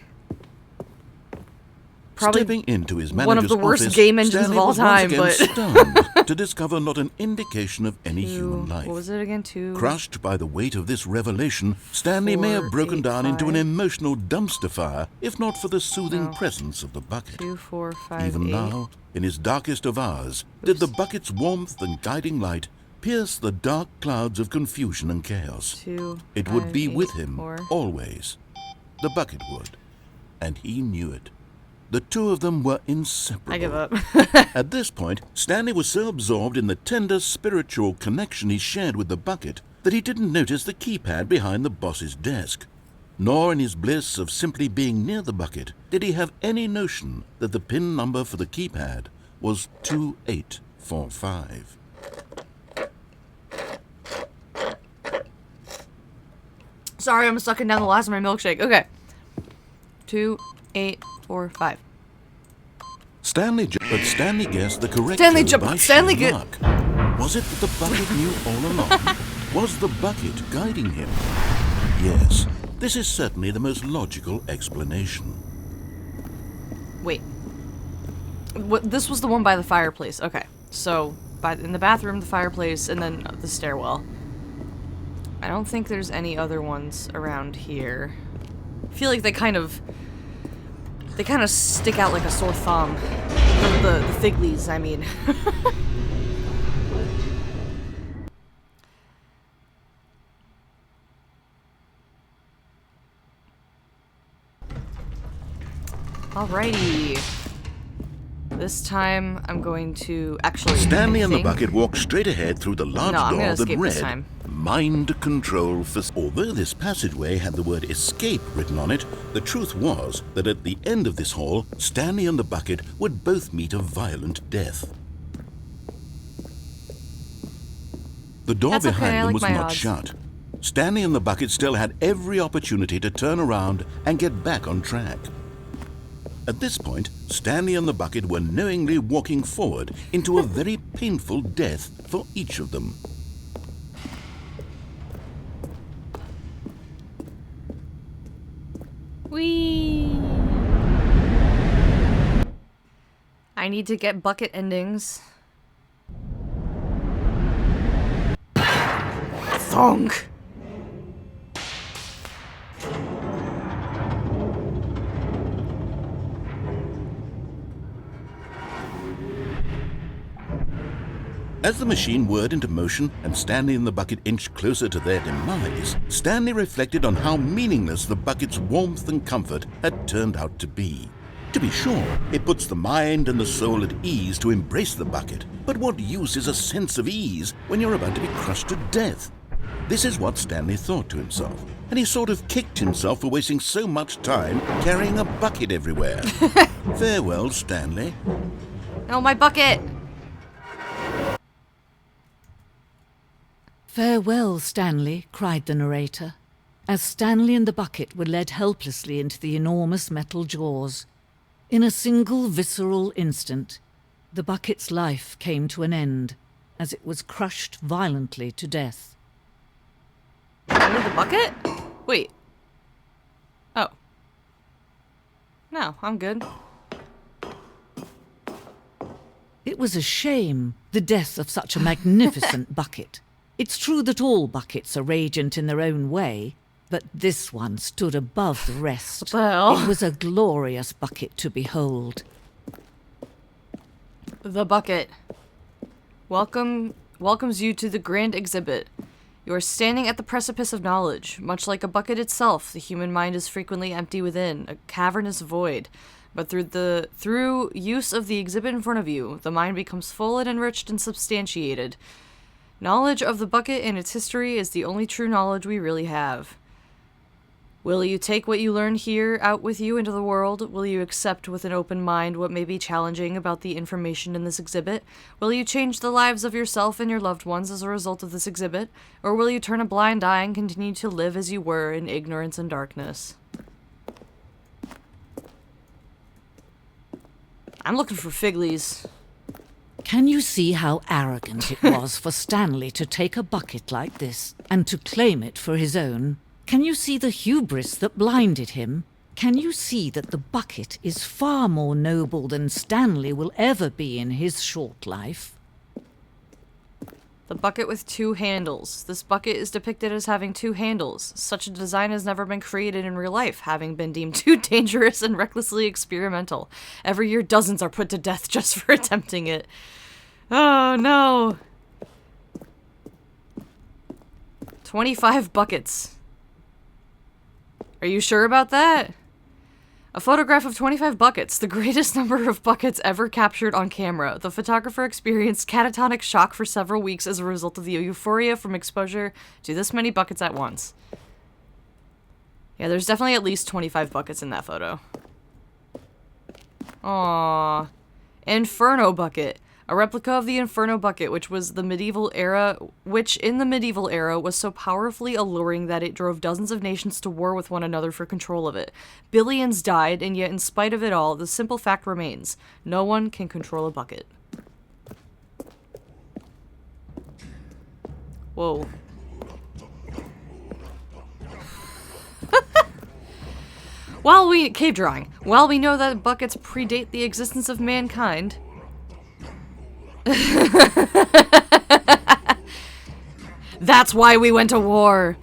Probably Stepping into his manager's one of the worst office, game engines Stanley of all was time, once again but... stunned to discover not an indication of any human life. What was it again? 2... Crushed by the weight of this revelation, Stanley may have broken down into an emotional dumpster fire, if not for the soothing presence of the bucket. 2, 4, 5, Even 8. now, in his darkest of hours, did the bucket's warmth and guiding light pierce the dark clouds of confusion and chaos. 2, It would 5, be 8, with him 4. always. The bucket would. And he knew it. The two of them were inseparable. I give up. At this point, Stanley was so absorbed in the tender spiritual connection he shared with the bucket that he didn't notice the keypad behind the boss's desk. Nor in his bliss of simply being near the bucket did he have any notion that the PIN number for the keypad was 2845. Sorry, I'm sucking down the last of my milkshake. Okay. 2, 8, 4, 5. Stanley guessed the correct Stanley code by sheer Stanley luck. Was it that the bucket knew all along? Was the bucket guiding him? Yes, this is certainly the most logical explanation. Wait. What? This was the one by the fireplace. Okay. So, in the bathroom, the fireplace, and then the stairwell. I don't think there's any other ones around here. I feel like they kind of stick out like a sore thumb. The figlies, I mean. Alrighty. This time, I'm going to actually... Stanley and the bucket walked straight ahead through the large door that read, Mind Control Facility. Although this passageway had the word escape written on it, the truth was that at the end of this hall, Stanley and the bucket would both meet a violent death. The door That's okay, behind I them like was my not odds. shut. Stanley and the bucket still had every opportunity to turn around and get back on track. At this point, Stanley and the bucket were knowingly walking forward into a very painful death for each of them. Whee! I need to get bucket endings. Thunk! As the machine whirred into motion and Stanley and the bucket inched closer to their demise, Stanley reflected on how meaningless the bucket's warmth and comfort had turned out to be. To be sure, it puts the mind and the soul at ease to embrace the bucket, but what use is a sense of ease when you're about to be crushed to death? This is what Stanley thought to himself, and he sort of kicked himself for wasting so much time carrying a bucket everywhere. Farewell, Stanley. Oh, my bucket! "Farewell, Stanley," cried the narrator, as Stanley and the bucket were led helplessly into the enormous metal jaws. In a single visceral instant, the bucket's life came to an end as it was crushed violently to death. Only the bucket? Wait. Oh. No, I'm good. It was a shame, the death of such a magnificent bucket. It's true that all buckets are radiant in their own way, but this one stood above the rest. What the hell? It was a glorious bucket to behold. The bucket. Welcomes you to the grand exhibit. You are standing at the precipice of knowledge. Much like a bucket itself, the human mind is frequently empty within, a cavernous void. But through use of the exhibit in front of you, the mind becomes full and enriched and substantiated. Knowledge of the bucket and its history is the only true knowledge we really have. Will you take what you learn here out with you into the world? Will you accept with an open mind what may be challenging about the information in this exhibit? Will you change the lives of yourself and your loved ones as a result of this exhibit? Or will you turn a blind eye and continue to live as you were in ignorance and darkness? I'm looking for figlies. Can you see how arrogant it was for Stanley to take a bucket like this and to claim it for his own? Can you see the hubris that blinded him? Can you see that the bucket is far more noble than Stanley will ever be in his short life? The bucket with two handles. This bucket is depicted as having two handles. Such a design has never been created in real life, having been deemed too dangerous and recklessly experimental. Every year, dozens are put to death just for attempting it. Oh, no. 25 buckets. Are you sure about that? A photograph of 25 buckets, the greatest number of buckets ever captured on camera. The photographer experienced catatonic shock for several weeks as a result of the euphoria from exposure to this many buckets at once. Yeah, there's definitely at least 25 buckets in that photo. Aww. Inferno bucket. A replica of the Inferno bucket, which in the medieval era was so powerfully alluring that it drove dozens of nations to war with one another for control of it. Billions died, and yet in spite of it all, the simple fact remains: no one can control a bucket. Whoa. Cave drawing. While we know that buckets predate the existence of mankind, that's why we went to war.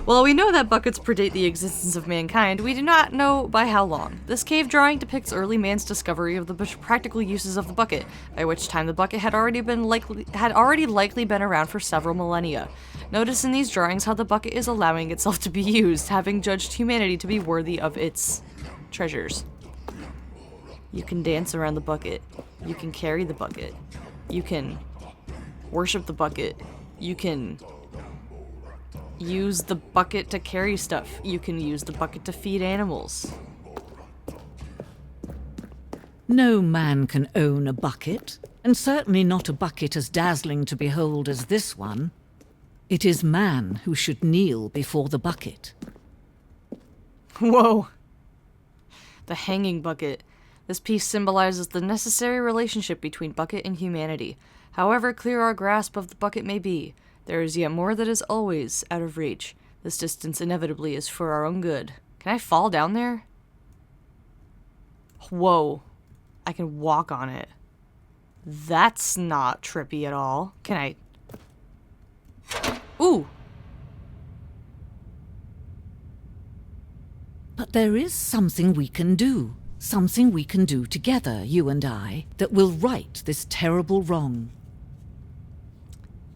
While we know that buckets predate the existence of mankind, we do not know by how long. This cave drawing depicts early man's discovery of the practical uses of the bucket, by which time the bucket had already likely been around for several millennia. Notice in these drawings how the bucket is allowing itself to be used, having judged humanity to be worthy of its treasures. You can dance around the bucket. You can carry the bucket. You can worship the bucket. You can use the bucket to carry stuff. You can use the bucket to feed animals. No man can own a bucket, and certainly not a bucket as dazzling to behold as this one. It is man who should kneel before the bucket. Whoa. The hanging bucket. This piece symbolizes the necessary relationship between bucket and humanity. However clear our grasp of the bucket may be, there is yet more that is always out of reach. This distance inevitably is for our own good. Can I fall down there? Whoa. I can walk on it. That's not trippy at all. Can I... Ooh! But there is something we can do. Something we can do together, you and I, that will right this terrible wrong.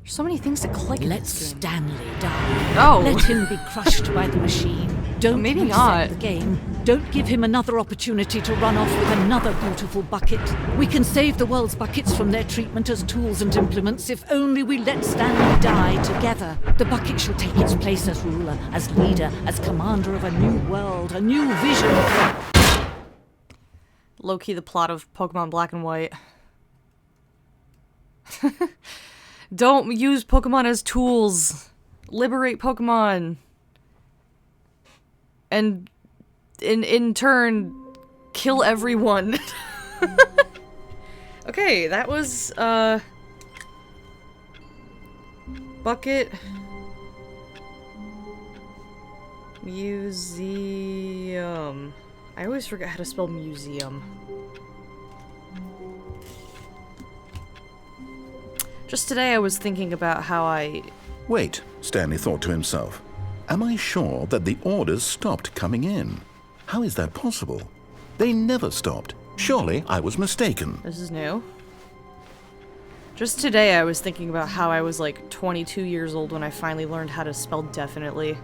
There's so many things to click in Let this game. Stanley die. No. Let him be crushed by the machine. Don't Maybe reset not. the game. Don't give him another opportunity to run off with another beautiful bucket. We can save the world's buckets from their treatment as tools and implements if only we let Stanley die together. The bucket shall take its place as ruler, as leader, as commander of a new world, a new vision. Low-key the plot of Pokemon Black and White. Don't use Pokemon as tools. Liberate Pokemon. And in turn, kill everyone. Okay, that was, bucket. Museum. I always forget how to spell museum. Just today I was thinking about how I... Wait, Stanley thought to himself. Am I sure that the orders stopped coming in? How is that possible? They never stopped. Surely I was mistaken. This is new. Just today I was thinking about how I was like 22 years old when I finally learned how to spell definitely.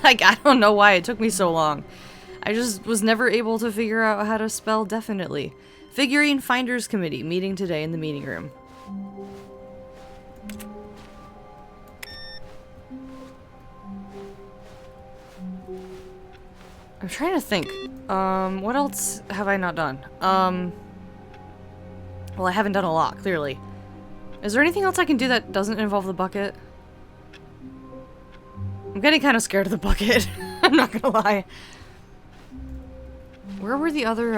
Like, I don't know why it took me so long. I just was never able to figure out how to spell definitely. Figurine Finders Committee, meeting today in the meeting room. I'm trying to think. What else have I not done? Well, I haven't done a lot, clearly. Is there anything else I can do that doesn't involve the bucket? I'm getting kind of scared of the bucket. I'm not gonna lie. Where were the other,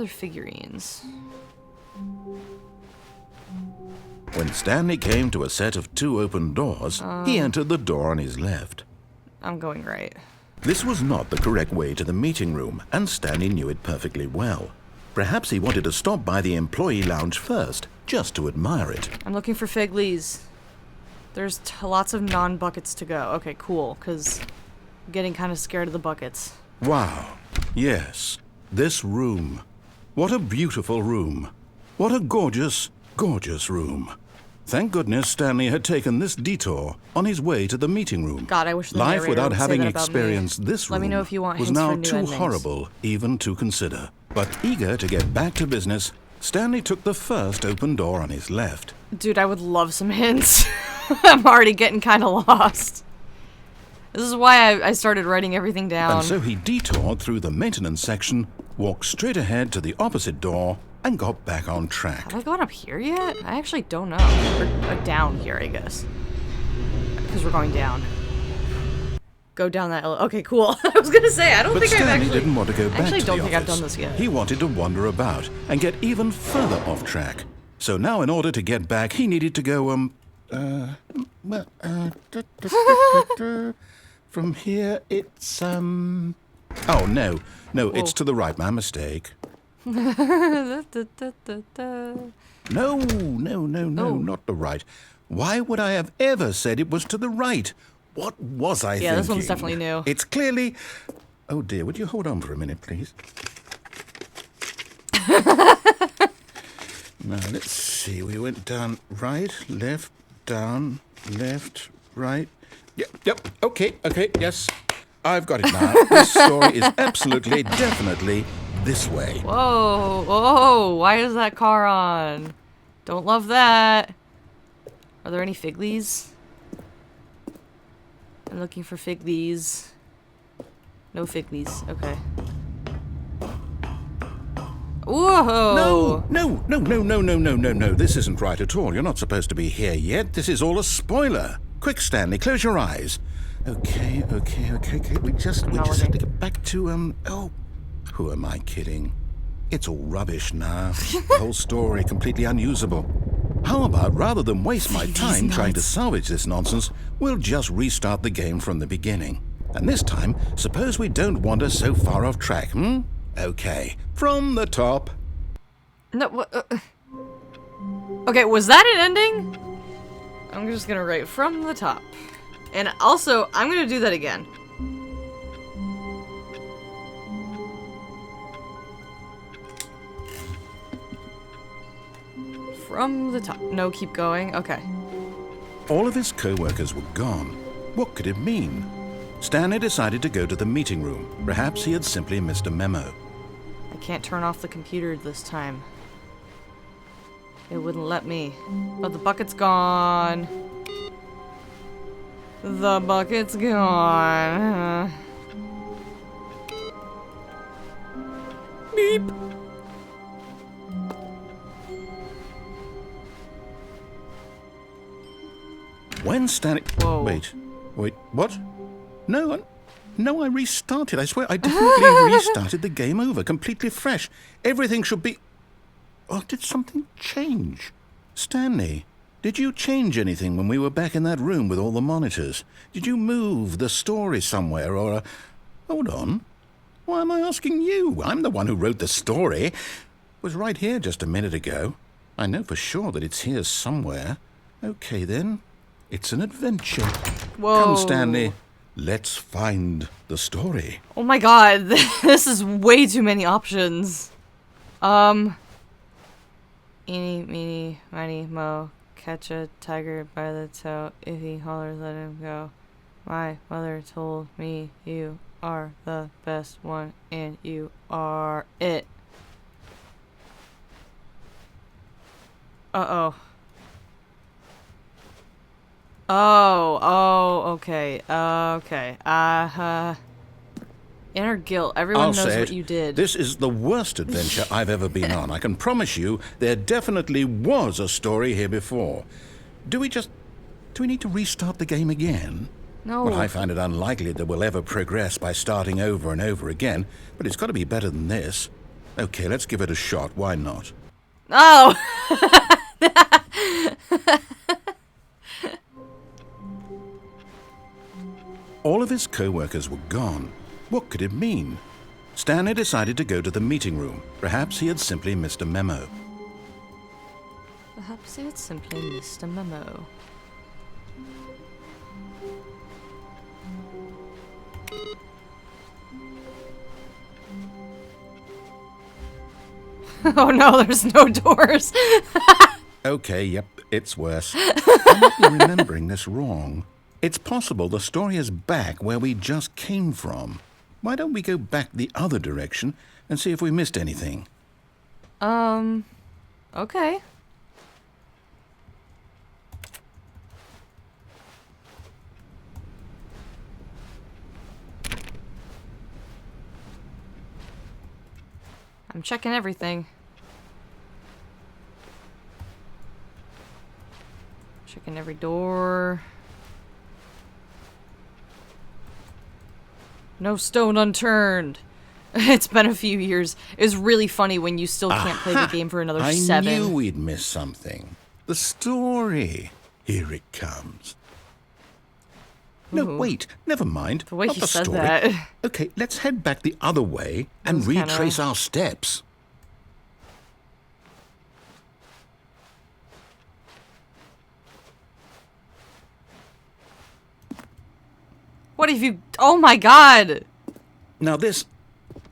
figurines? When Stanley came to a set of 2 open doors, he entered the door on his left. I'm going right. This was not the correct way to the meeting room, and Stanley knew it perfectly well. Perhaps he wanted to stop by the employee lounge first, just to admire it. I'm looking for Figleys. There's lots of non-buckets to go. Okay, cool, because I'm getting kind of scared of the buckets. Wow. Yes. This room. What a beautiful room. What a gorgeous, gorgeous room. Thank goodness Stanley had taken this detour on his way to the meeting room. God, I wish the Life narrator without would say having that about experienced me. this room Let me know if you want was hints now for new too endings. horrible even to consider. But eager to get back to business, Stanley took the first open door on his left. Dude, I would love some hints. I'm already getting kind of lost. This is why I started writing everything down. And so he detoured through the maintenance section, walked straight ahead to the opposite door, and got back on track. Have I gone up here yet? I actually don't know. Or down here, I guess. Because we're going down. Go down that okay, cool. I was gonna say, I don't But think I've Stanley actually... didn't want to go back I actually to don't the think I've office. done this yet. He wanted to wander about and get even further off track. So now in order to get back, he needed to go, from here, it's, Oh, no. No, it's to the right. My mistake. No, not the right. Why would I have ever said it was to the right? What was I thinking? Yeah, this one's definitely new. It's clearly... Oh, dear, would you hold on for a minute, please? Now, let's see. We went down right, left, down, left, right. Yep, okay, yes. I've got it now. This story is absolutely, definitely this way. Whoa, why is that car on? Don't love that. Are there any Figleys? I'm looking for Figleys. No Figleys, okay. Whoa! No. This isn't right at all. You're not supposed to be here yet. This is all a spoiler. Quick, Stanley, close your eyes. Okay. We just have to get back to, oh, who am I kidding? It's all rubbish now. The whole story completely unusable. How about, rather than waste my time trying to salvage this nonsense, we'll just restart the game from the beginning. And this time, suppose we don't wander so far off track, Okay, from the top. No, okay, was that an ending? I'm just gonna write from the top. And also, I'm gonna do that again. From the top. No, keep going. Okay. All of his co-workers were gone. What could it mean? Stanley decided to go to the meeting room. Perhaps he had simply missed a memo. I can't turn off the computer this time. It wouldn't let me. Oh, the bucket's gone. The bucket's gone. Beep. When Stanley... Whoa. Wait, what? No, I restarted. I swear, I definitely restarted the game over, completely fresh. Everything should be... Oh, did something change? Stanley, did you change anything when we were back in that room with all the monitors? Did you move the story somewhere, or... Hold on. Why am I asking you? I'm the one who wrote the story. It was right here just a minute ago. I know for sure that it's here somewhere. Okay, then. It's an adventure. Whoa. Come, Stanley. Let's find the story. Oh my god, this is way too many options. Eeny, meeny, miny, mo. Catch a tiger by the toe. If he hollers, let him go. My mother told me you are the best one, and you are it. Uh-oh. Oh, okay, inner guilt. Everyone knows what you did. This is the worst adventure I've ever been on. I can promise you there definitely was a story here before. Do we need to restart the game again? No. Well, I find it unlikely that we'll ever progress by starting over and over again, but it's got to be better than this. Okay, let's give it a shot. Why not? Oh! All of his co-workers were gone. What could it mean? Stanley decided to go to the meeting room. Perhaps he had simply missed a memo. Perhaps he had simply missed a memo. Oh no, there's no doors. Okay, yep, it's worse. I might be remembering this wrong. It's possible the story is back where we just came from. Why don't we go back the other direction and see if we missed anything? Okay. I'm checking everything. Checking every door. No stone unturned. It's been a few years. It's really funny when you still can't play the game for another 7. I knew we'd missed something. The story. Here it comes. No, wait. Never mind. The way Not he the said story. that. Okay, let's head back the other way and was retrace kinda- our steps. What have you... Oh my god! Now this...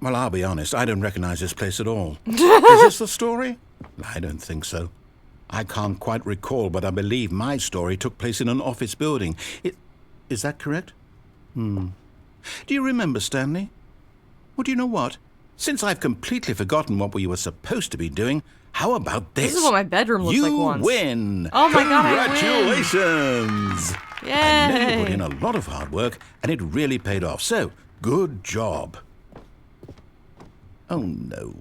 Well, I'll be honest, I don't recognize this place at all. Is this the story? I don't think so. I can't quite recall, but I believe my story took place in an office building. Is that correct? Do you remember, Stanley? Well, do you know what? Since I've completely forgotten what we were supposed to be doing, how about this? This is what my bedroom looks like once. You win! Oh my god, I win! Congratulations! Yay! I know you put in a lot of hard work, and it really paid off. So, good job. Oh, no.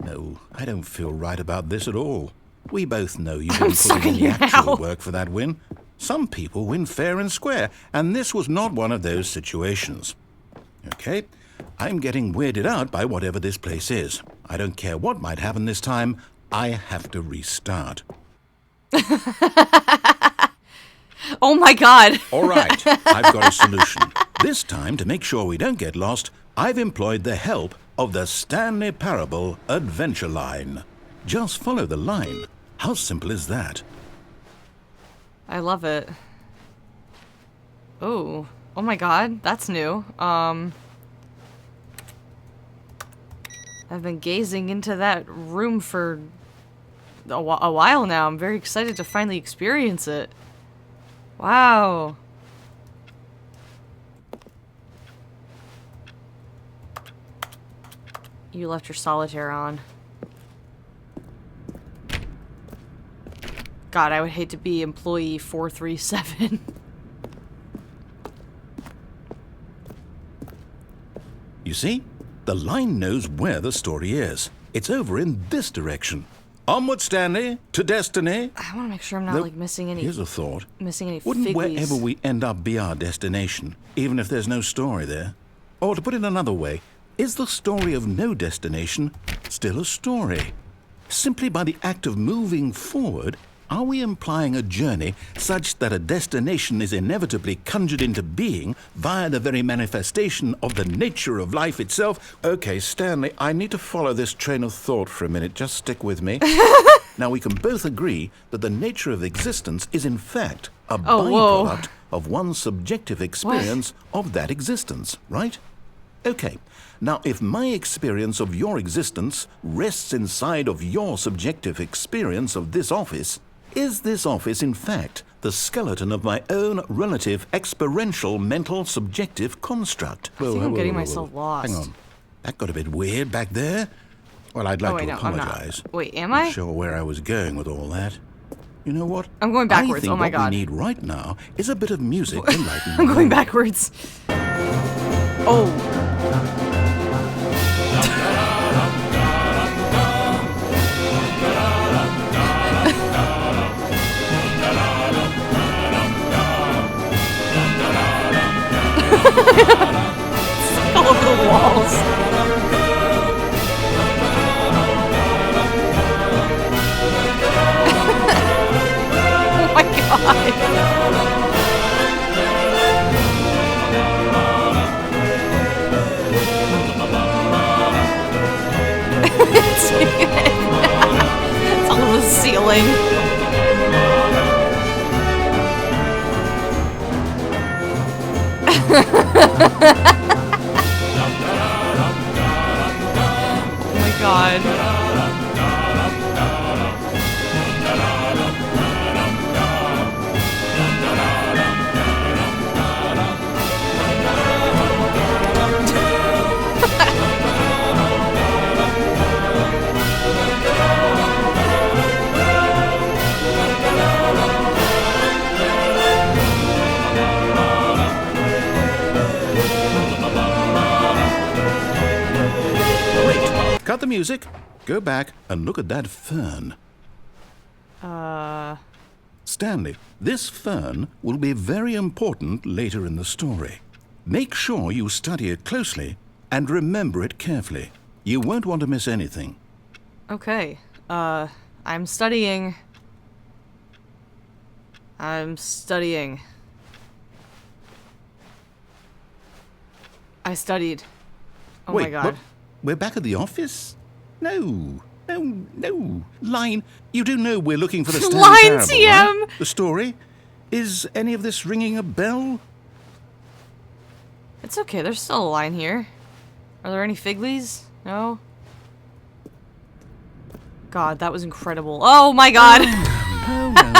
No, I don't feel right about this at all. We both know you didn't put stuck in in any here actual now. work for that win. Some people win fair and square, and this was not one of those situations. Okay, I'm getting weirded out by whatever this place is. I don't care what might happen this time. I have to restart. Oh my god. All right, I've got a solution. This time, to make sure we don't get lost, I've employed the help of the Stanley Parable Adventure Line. Just follow the line. How simple is that? I love it. Oh. Oh my god, that's new. I've been gazing into that room for a while now. I'm very excited to finally experience it. Wow. You left your solitaire on. God, I would hate to be employee 437. You see? The line knows where the story is. It's over in this direction. Onward, Stanley, to destiny. I want to make sure I'm not Though, like missing any. Here's a thought. Missing any Wouldn't figgies. wherever we end up be our destination, even if there's no story there? Or to put it another way, is the story of no destination still a story? Simply by the act of moving forward, are we implying a journey such that a destination is inevitably conjured into being via the very manifestation of the nature of life itself? Okay, Stanley, I need to follow this train of thought for a minute. Just stick with me. Now, we can both agree that the nature of existence is, in fact, a byproduct of one's subjective experience of that existence, right? Okay. Now, if my experience of your existence rests inside of your subjective experience of this office, is this office, in fact, the skeleton of my own relative experiential mental subjective construct? I think I'm getting myself lost. Hang on. That got a bit weird back there. Well, I'd like wait, to no, I'm not. apologize. Wait, am Not I? sure where I was going with all that. You know what? I'm going backwards. I think Oh my what god. we need right now is a bit of music to lighten I'm the going mood. backwards. Oh. All over the walls. Oh my god. It's all over the ceiling. Oh my god. Wait, cut the music, go back and look at that fern. Stanley, this fern will be very important later in the story. Make sure you study it closely and remember it carefully. You won't want to miss anything. Okay. I'm studying. I studied. Oh Wait, my god. what? We're back at the office? No. Line, you do know we're looking for the Stanley Line Parable, TM! right? The story? Is any of this ringing a bell? It's okay, there's still a line here. Are there any figlies? No? God, that was incredible. Oh my god!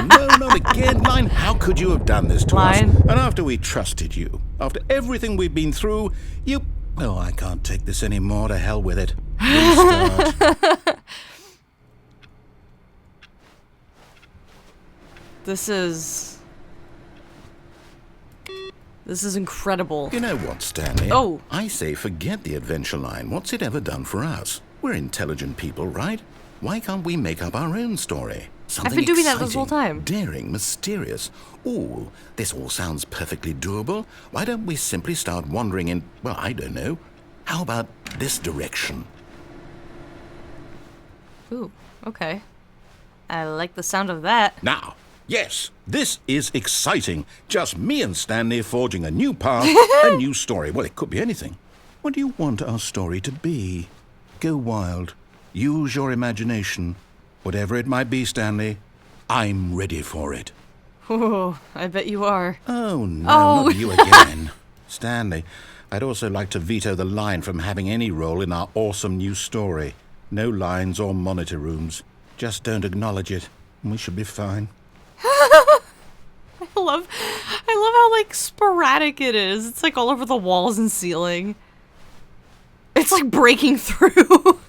No, not again. Line, how could you have done this to Line. us? And after we trusted you, after everything we've been through, you... Oh, I can't take this anymore. To hell with it. Restart. This is incredible. You know what, Stanley? Oh. I say forget the adventure line. What's it ever done for us? We're intelligent people, right? Why can't we make up our own story? Something been doing that exciting, this whole time. daring, mysterious. Ooh, this all sounds perfectly doable. Why don't we simply start wandering in, well, I don't know. How about this direction? Ooh, okay. I like the sound of that. Now, yes, this is exciting. Just me and Stanley forging a new path, a new story. Well, it could be anything. What do you want our story to be? Go wild. Use your imagination. Whatever it might be, Stanley, I'm ready for it. Oh, I bet you are. Oh, no, Oh. not you again. Stanley, I'd also like to veto the line from having any role in our awesome new story. No lines or monitor rooms. Just don't acknowledge it, and we should be fine. I love how, like, sporadic it is. It's, like, all over the walls and ceiling. It's, like, breaking through.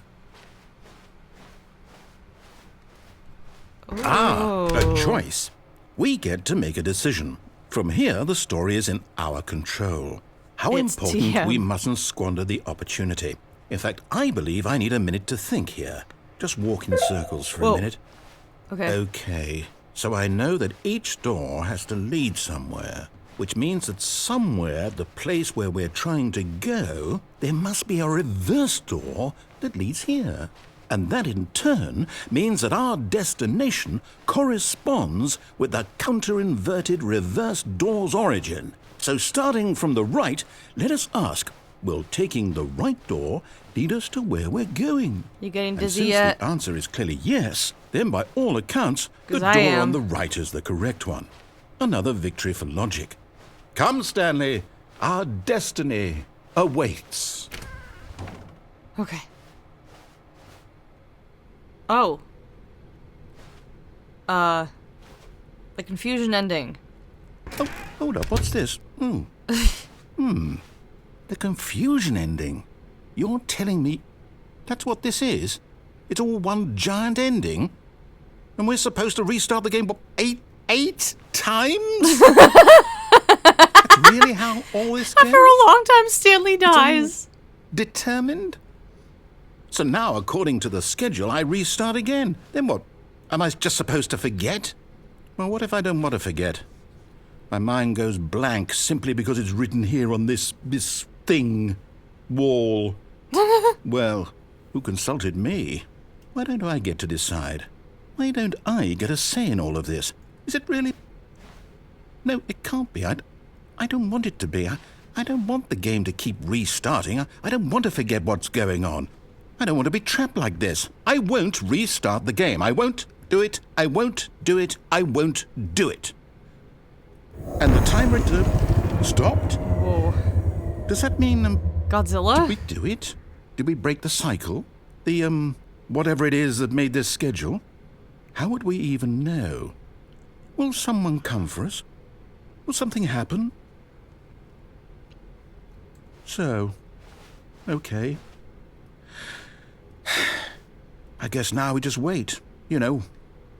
A choice. We get to make a decision. From here, the story is in our control. How It's important TM. we mustn't squander the opportunity. In fact, I believe I need a minute to think here. Just walk in circles for Whoa. a minute. Okay. Okay, so I know that each door has to lead somewhere, which means that somewhere, the place where we're trying to go, there must be a reverse door that leads here. And that in turn means that our destination corresponds with the counter-inverted reverse door's origin. So starting from the right, let us ask, will taking the right door lead us to where we're going? You getting And dizzy since yet? the answer is clearly yes, then by all accounts, the 'Cause door I am. on the right is the correct one. Another victory for logic. Come, Stanley, our destiny awaits. Okay. Oh. The confusion ending. Oh, hold up, what's this? The confusion ending. You're telling me that's what this is? It's all one giant ending? And we're supposed to restart the game, what, eight times? That's really how all this goes? For a long time, Stanley dies. Determined? So now, according to the schedule, I restart again. Then what? Am I just supposed to forget? Well, what if I don't want to forget? My mind goes blank simply because it's written here on this thing. Wall. Well, who consulted me? Why don't I get to decide? Why don't I get a say in all of this? Is it really... No, it can't be. I don't want it to be. I don't want the game to keep restarting. I don't want to forget what's going on. I don't want to be trapped like this. I won't restart the game. I won't do it. I won't do it. I won't do it. And the timer stopped? Whoa. Does that mean, Godzilla? did we do it? Did we break the cycle? The, whatever it is that made this schedule? How would we even know? Will someone come for us? Will something happen? So, okay. I guess now we just wait. You know,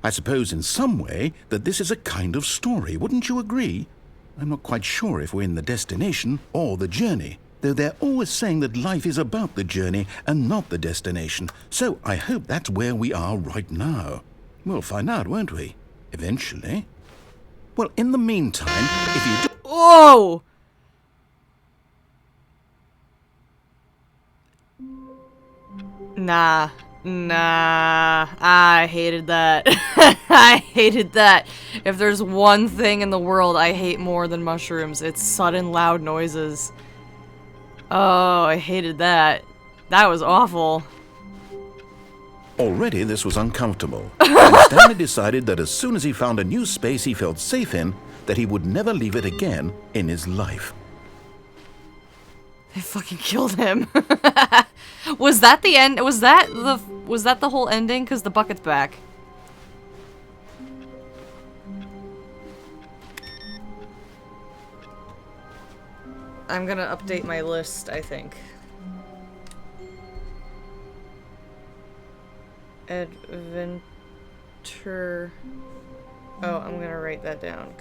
I suppose in some way that this is a kind of story, wouldn't you agree? I'm not quite sure if we're in the destination or the journey, though they're always saying that life is about the journey and not the destination. So I hope that's where we are right now. We'll find out, won't we? Eventually. Well, in the meantime, if you do... Whoa! Nah. I hated that. I hated that. If there's one thing in the world I hate more than mushrooms, it's sudden loud noises. Oh, I hated that. That was awful. Already this was uncomfortable, and Stanley decided that as soon as he found a new space he felt safe in, that he would never leave it again in his life. They fucking killed him. Was that the end? Was that the whole ending? 'Cause the bucket's back. I'm gonna update my list, I think. Adventure. Oh, I'm gonna write that down.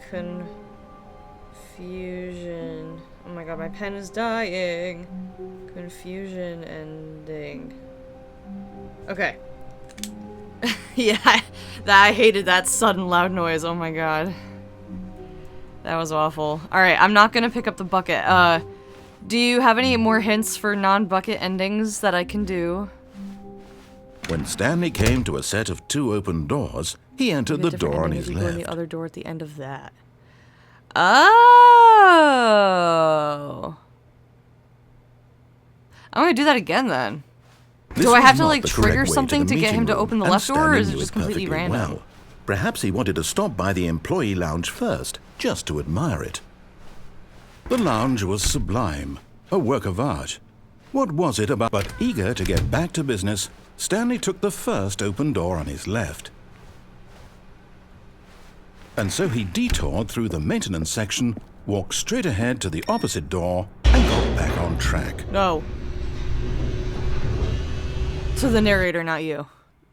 Confusion. Oh my god, my pen is dying. Confusion ending. Okay. Yeah, I hated that sudden loud noise. Oh my god. That was awful. Alright, I'm not gonna pick up the bucket. Do you have any more hints for non-bucket endings that I can do? When Stanley came to a set of 2 open doors, he entered the door on his You go in left. the other door at the end of that. Oh. I'm gonna do that again then. This Do I was have to not like the correct trigger way to something the to get him to meeting open the room, left and door, or Stanley is it knew just completely perfectly random? well. Perhaps he wanted to stop by the employee lounge first, just to admire it. The lounge was sublime, a work of art. What was it about? But eager to get back to business, Stanley took the first open door on his left. And so he detoured through the maintenance section, walked straight ahead to the opposite door, and got back on track. No. So the narrator, not you.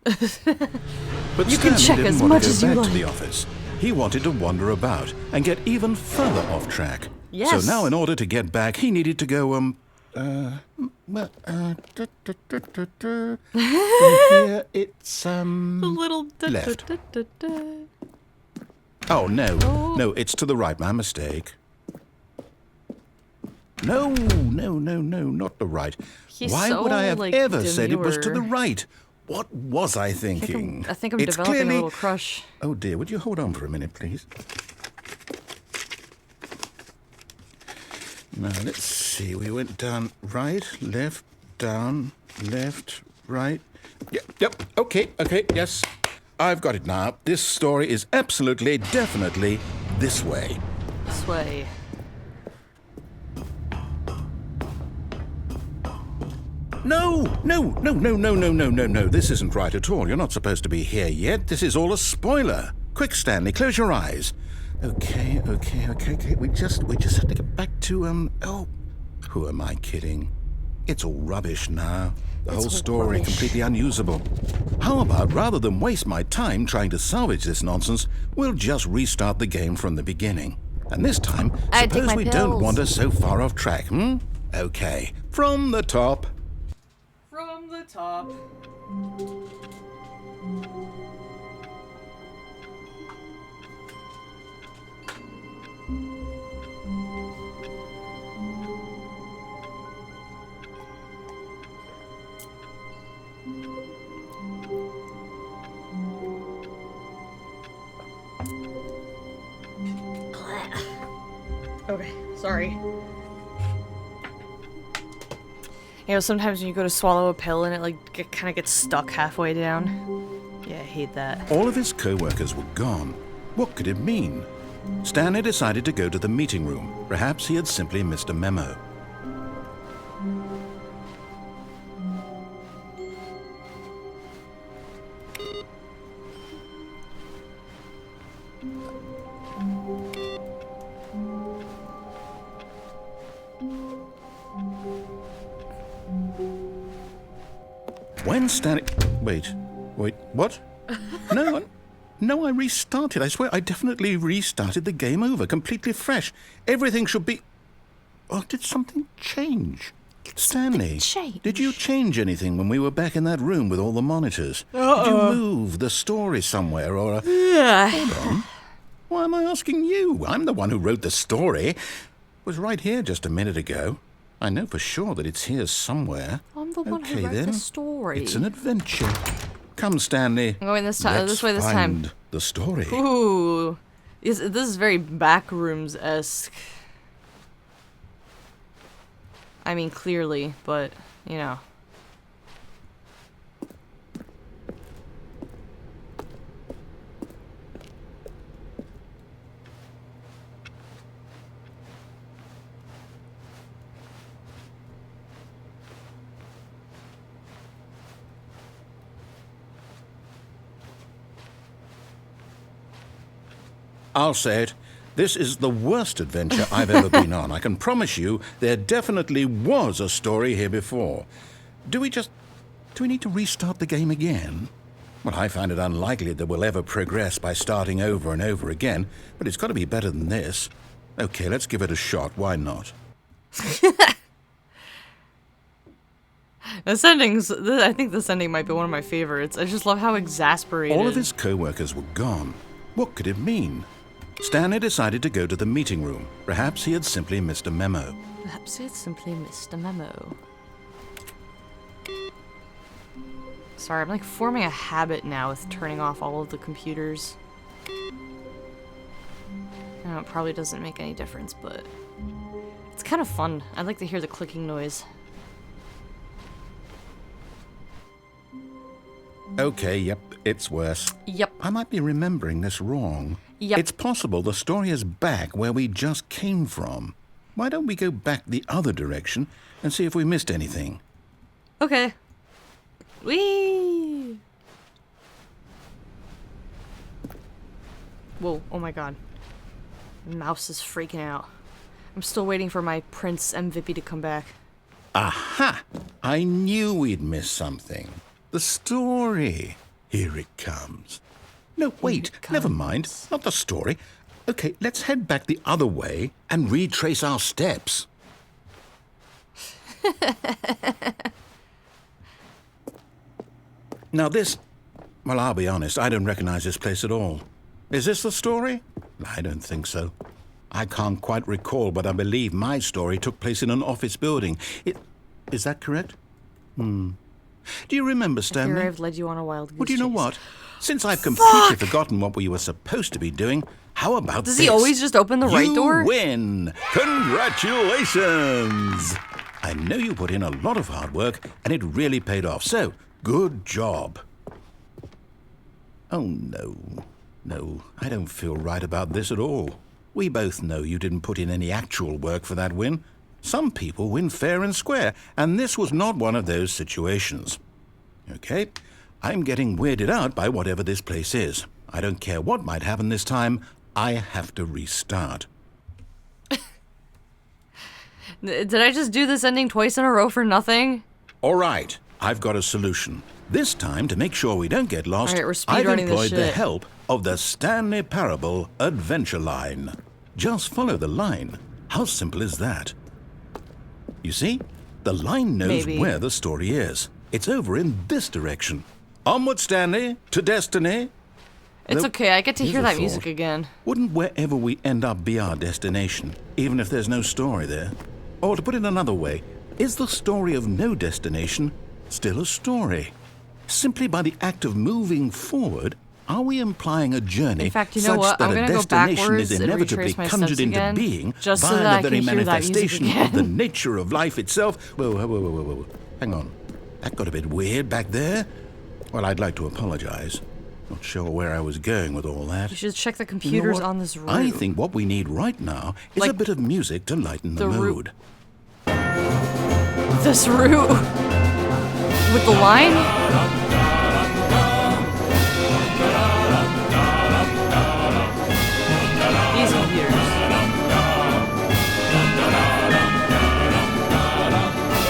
But You can Stanley check didn't as want much to go as you back to like. the office. He wanted to wander about and get even further off track. Yes. So now, in order to get back, he needed to go, from here, it's, Little left. Oh, no. No, it's to the right. My mistake. No, not the right. He's Why so, would I have like, ever said it was to the demure. right? What was I thinking? I think I'm It's developing clearly... a little crush. Oh dear, would you hold on for a minute, please? Now, let's see. We went down right, left, down, left, right. Yep, okay, yes. I've got it now. This story is absolutely, definitely this way. This way. No. This isn't right at all. You're not supposed to be here yet. This is all a spoiler. Quick, Stanley, close your eyes. Okay. We just have to get back to, oh, who am I kidding? It's all rubbish now. The whole all story rubbish. completely unusable. How about, rather than waste my time trying to salvage this nonsense, we'll just restart the game from the beginning. And this time, I'd take suppose my we don't pills. wander so far off track, Okay, from the top. From the top. Okay, sorry. You know, sometimes when you go to swallow a pill and it like kind of gets stuck halfway down. Yeah, I hate that. All of his co-workers were gone. What could it mean? Stanley decided to go to the meeting room. Perhaps he had simply missed a memo. When Stanley... Wait, what? No, I restarted. I swear, I definitely restarted the game over, completely fresh. Everything should be... Oh, did something change? Stanley, change? did you change anything when we were back in that room with all the monitors? Did you move the story somewhere, or... Hold on. Why am I asking you? I'm the one who wrote the story. It was right here just a minute ago. I know for sure that it's here somewhere. I'm the one who Okay, wrote then. the story. It's an adventure. Come, Stanley. I'm going this time. Let's This way this time. find the story. Ooh, this is very Backrooms-esque. I mean, clearly, but you know. I'll say it. This is the worst adventure I've ever been on. I can promise you there definitely was a story here before. Do we need to restart the game again? Well, I find it unlikely that we'll ever progress by starting over and over again, but it's got to be better than this. Okay, let's give it a shot. Why not? I think this ending might be one of my favorites. I just love how exasperated. All of his co-workers were gone. What could it mean? Stanley decided to go to the meeting room. Perhaps he had simply missed a memo. Perhaps he had simply missed a memo. Sorry, I'm like forming a habit now with turning off all of the computers. I know it probably doesn't make any difference, but it's kind of fun. I'd like to hear the clicking noise. Okay, yep, it's worse. Yep. I might be remembering this wrong. Yep. It's possible the story is back where we just came from. Why don't we go back the other direction and see if we missed anything? Okay. Whee! Whoa, oh my god. Mouse is freaking out. I'm still waiting for my Prince MVP to come back. Aha! I knew we'd miss something. The story. Here it comes. No, wait, never mind. Not the story. Okay, let's head back the other way and retrace our steps. Now this... Well, I'll be honest, I don't recognize this place at all. Is this the story? I don't think so. I can't quite recall, but I believe my story took place in an office building. Is that correct? Do you remember, Stanley? I fear I've led you on a wild goose Well, do you know chase. what? Since I've completely forgotten what we were supposed to be doing, how about Does this? he always just open the right door? You win! Congratulations! I know you put in a lot of hard work, and it really paid off, so good job. Oh, no. No, I don't feel right about this at all. We both know you didn't put in any actual work for that win. Some people win fair and square, and this was not one of those situations. Okay, I'm getting weirded out by whatever this place is. I don't care what might happen this time. I have to restart. Did I just do this ending twice in a row for nothing? All right, I've got a solution. This time, to make sure we don't get lost, All right, we're I've speedrunning this employed the shit. help of the Stanley Parable Adventure Line. Just follow the line. How simple is that? You see, the line knows Maybe. where the story is. It's over in this direction. Onward, Stanley, to destiny. It's Though, okay, I get to here's hear a that music thought. again. Wouldn't wherever we end up be our destination, even if there's no story there? Or to put it another way, is the story of no destination still a story? Simply by the act of moving forward, are we implying a journey In fact, you know such what? that I'm a gonna go destination backwards is and inevitably retrace my conjured steps into again, being just so via that I the very can hear that music manifestation of again. the nature of life itself? Whoa, whoa, whoa, whoa, whoa. Hang on. That got a bit weird back there. Well, I'd like to apologize. Not sure where I was going with all that. You should check the You know computers what? on this route. I think what we need right now is Like, a bit of music to lighten the the route- mood. This route with the line? These computers.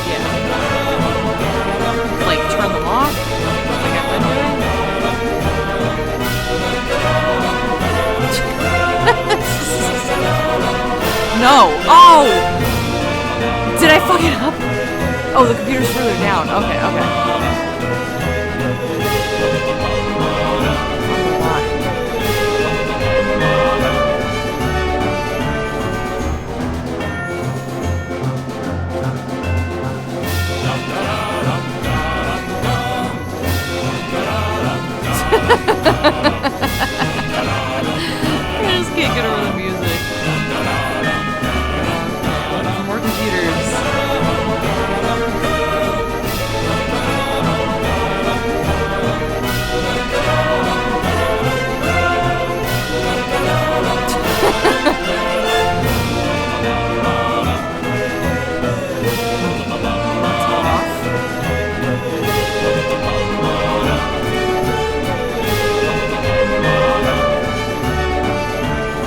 Yeah. Like turn them off? Like I've been doing? No! Oh! Did I fuck it up? Oh, the computer's further down. Okay, okay. I just can't get over the music. Okay, more computers.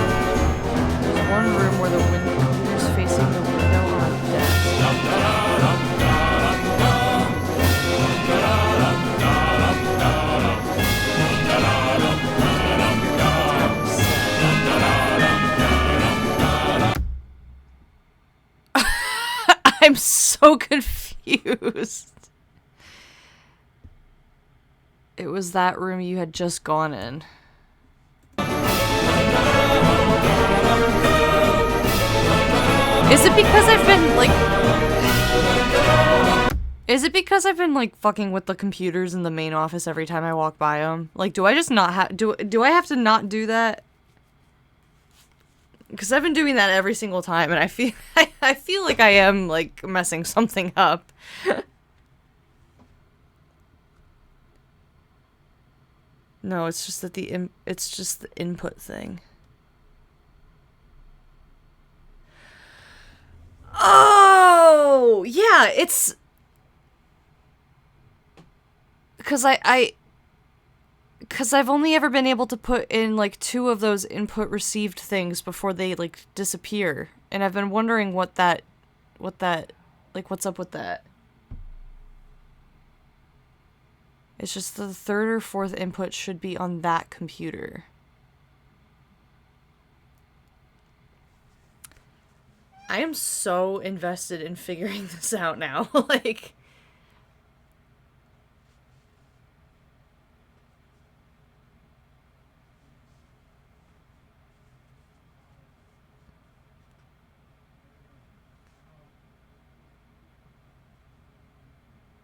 There's one room where the computer's facing the window on a desk. I'm so confused. It was that room you had just gone in. Is it because I've been, like... Is it because I've been, like, fucking with the computers in the main office every time I walk by them? Like, do I just not have... Do I have to not do that? Because I've been doing that every single time, and I feel... I feel like I am, like, messing something up. No, it's just that it's just the input thing. Oh, yeah, it's because because I've only ever been able to put in like 2 of those input received things before they like disappear, and I've been wondering what that like what's up with that. It's just the 3rd or 4th input should be on that computer. I am so invested in figuring this out now. Like...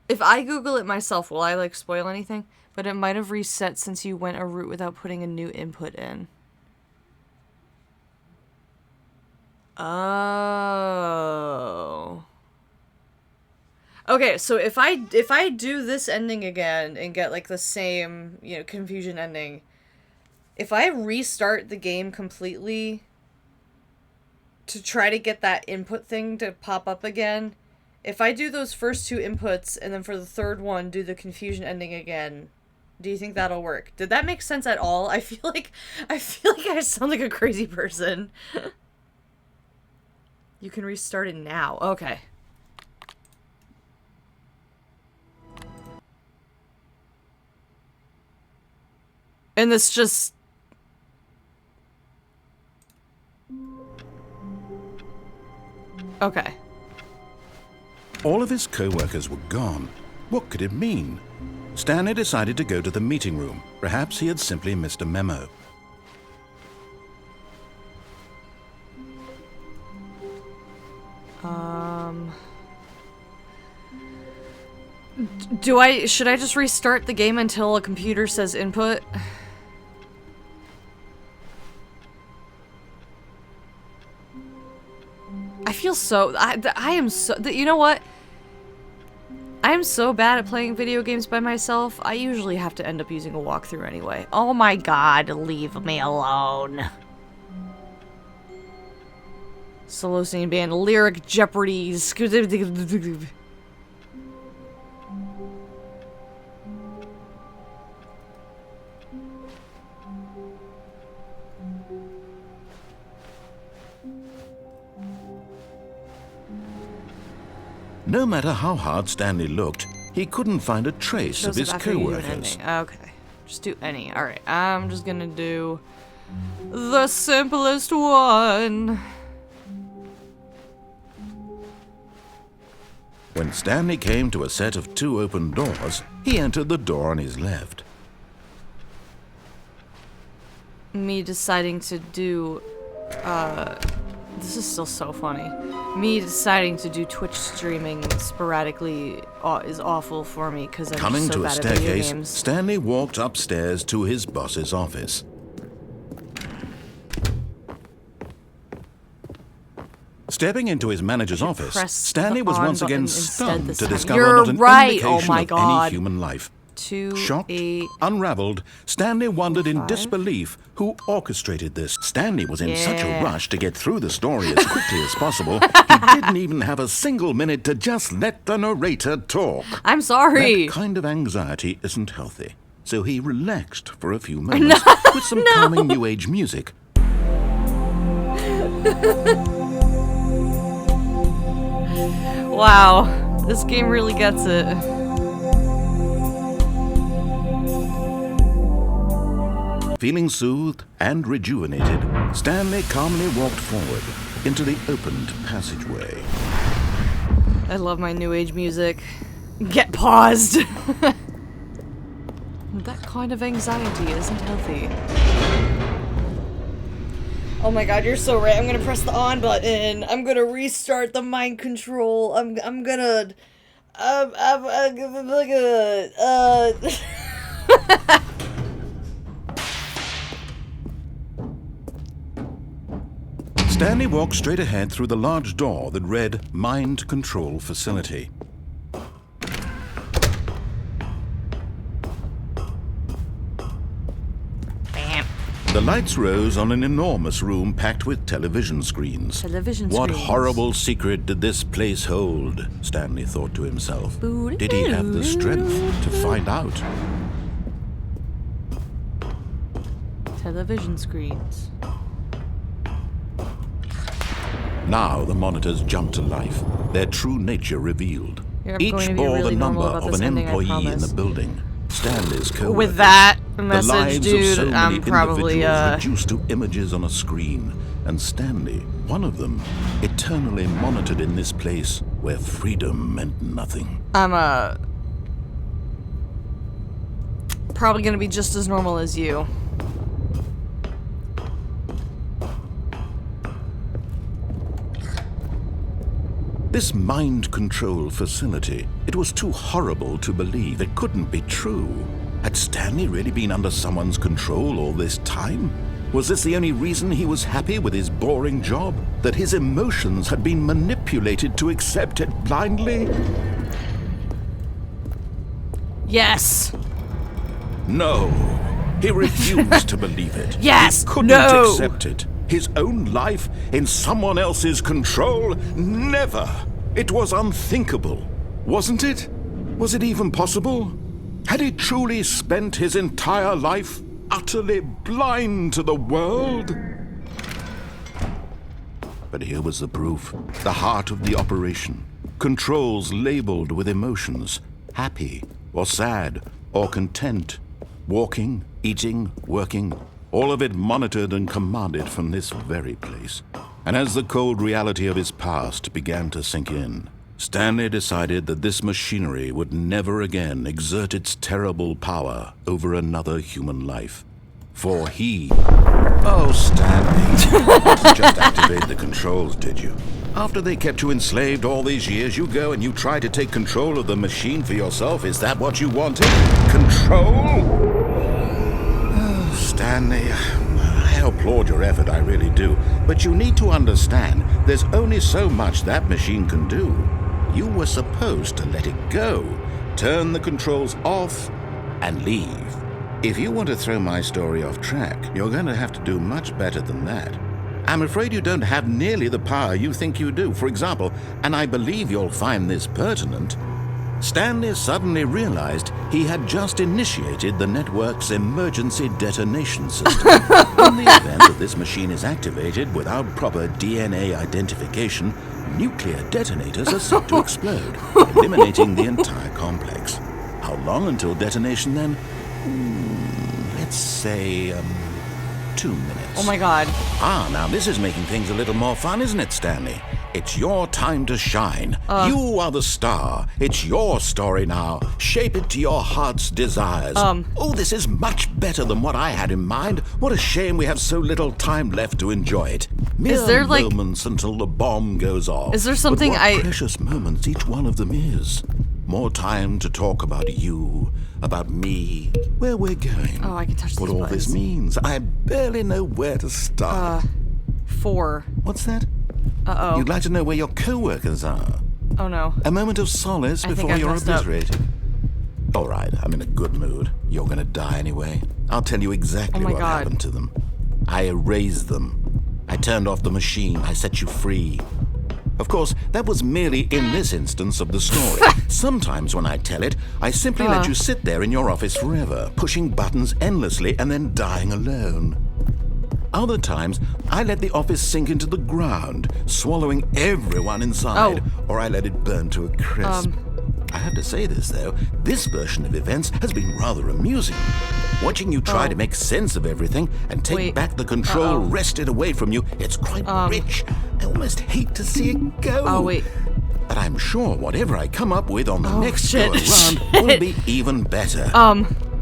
If I Google it myself, will I, like, spoil anything? But it might have reset since you went a route without putting a new input in. Oh. Okay, so if I do this ending again and get, like, the same, you know, confusion ending, if I restart the game completely to try to get that input thing to pop up again... If I do those first 2 inputs, and then for the 3rd one, do the confusion ending again, do you think that'll work? Did that make sense at all? I feel like I sound like a crazy person. You can restart it now. Okay. And this just... Okay. All of his co-workers were gone. What could it mean? Stanley decided to go to the meeting room. Perhaps he had simply missed a memo. Should I just restart the game until a computer says input? I feel so... I am so... You know what? I am so bad at playing video games by myself, I usually have to end up using a walkthrough anyway. Oh my god, leave me alone. Solo scene band, lyric jeopardies. No matter how hard Stanley looked, he couldn't find a trace of his co-workers. Okay, just do any. Alright, I'm just gonna do the simplest one. When Stanley came to a set of 2 open doors, he entered the door on his left. Me deciding to do, this is still so funny. Me deciding to do Twitch streaming sporadically is awful for me because I'm Coming just so to a bad at video staircase, games. Stanley walked upstairs to his boss's office. Stepping into his manager's office, press Stanley the was on once again button instead stunned this to time. discover You're not an right. Oh indication my of God. any human life. 2, Shocked, 8, unraveled, Stanley wondered in 5. disbelief who orchestrated this. Stanley was in such a rush to get through the story as quickly as possible, he didn't even have a single minute to just let the narrator talk. I'm sorry. That kind of anxiety isn't healthy, so he relaxed for a few moments with some calming New Age music. Wow, this game really gets it. Feeling soothed and rejuvenated, Stanley calmly walked forward into the opened passageway. I love my New Age music. Get paused. That kind of anxiety isn't healthy. Oh my god, you're so right. I'm gonna press the on button. I'm gonna restart the mind control. I'm gonna... Stanley walked straight ahead through the large door that read Mind Control Facility. The lights rose on an enormous room packed with television screens. What horrible secret did this place hold? Stanley thought to himself. Did he have the strength to find out? Television screens. Now the monitors jumped to life, their true nature revealed. Each bore the number of an employee in the building. Stanley's coworkers. With that the message, lives dude, of so many I'm probably individuals reduced to images on a screen, and Stanley, one of them, eternally monitored in this place where freedom meant nothing. I'm probably gonna be just as normal as you. This mind control facility, it was too horrible to believe. It couldn't be true. Had Stanley really been under someone's control all this time? Was this the only reason he was happy with his boring job? That his emotions had been manipulated to accept it blindly? Yes. No. He refused to believe it. Yes. He couldn't accept it. His own life in someone else's control? Never! It was unthinkable, wasn't it? Was it even possible? Had he truly spent his entire life utterly blind to the world? But here was the proof, the heart of the operation. Controls labeled with emotions, happy or sad or content, walking, eating, working, all of it monitored and commanded from this very place. And as the cold reality of his past began to sink in, Stanley decided that this machinery would never again exert its terrible power over another human life. For he... Oh, Stanley, you didn't just activate the controls, did you? After they kept you enslaved all these years, you go and you try to take control of the machine for yourself. Is that what you wanted? Control? Stanley, I applaud your effort, I really do. But you need to understand, there's only so much that machine can do. You were supposed to let it go, turn the controls off, and leave. If you want to throw my story off track, you're going to have to do much better than that. I'm afraid you don't have nearly the power you think you do. For example, and I believe you'll find this pertinent, Stanley suddenly realized he had just initiated the network's emergency detonation system. In the event that this machine is activated without proper DNA identification, nuclear detonators are set to explode, eliminating the entire complex. How long until detonation then? Let's say, 2 minutes. Oh my god. Ah, now this is making things a little more fun, isn't it, Stanley? It's your time to shine. You are the star. It's your story now. Shape it to your heart's desires. Oh, this is much better than what I had in mind. What a shame we have so little time left to enjoy it. Mere moments until the bomb goes off. Is there something but what precious moments each one of them is. More time to talk about you, about me, where we're going. Oh, I can touch what all buttons. This means. I barely know where to start. 4. What's that? Uh-oh. You'd like to know where your co-workers are. Oh no. A moment of solace before you're obliterated. All right, I'm in a good mood. You're gonna die anyway. I'll tell you exactly what happened to them. I erased them. I turned off the machine. I set you free. Of course, that was merely in this instance of the story. Sometimes when I tell it, I simply let you sit there in your office forever, pushing buttons endlessly and then dying alone. Other times, I let the office sink into the ground, swallowing everyone inside, or I let it burn to a crisp. I have to say this, though, this version of events has been rather amusing. Watching you try to make sense of everything and take back the control wrested away from you, it's quite rich. I almost hate to see it go. But I'm sure whatever I come up with on the next go-around will be even better.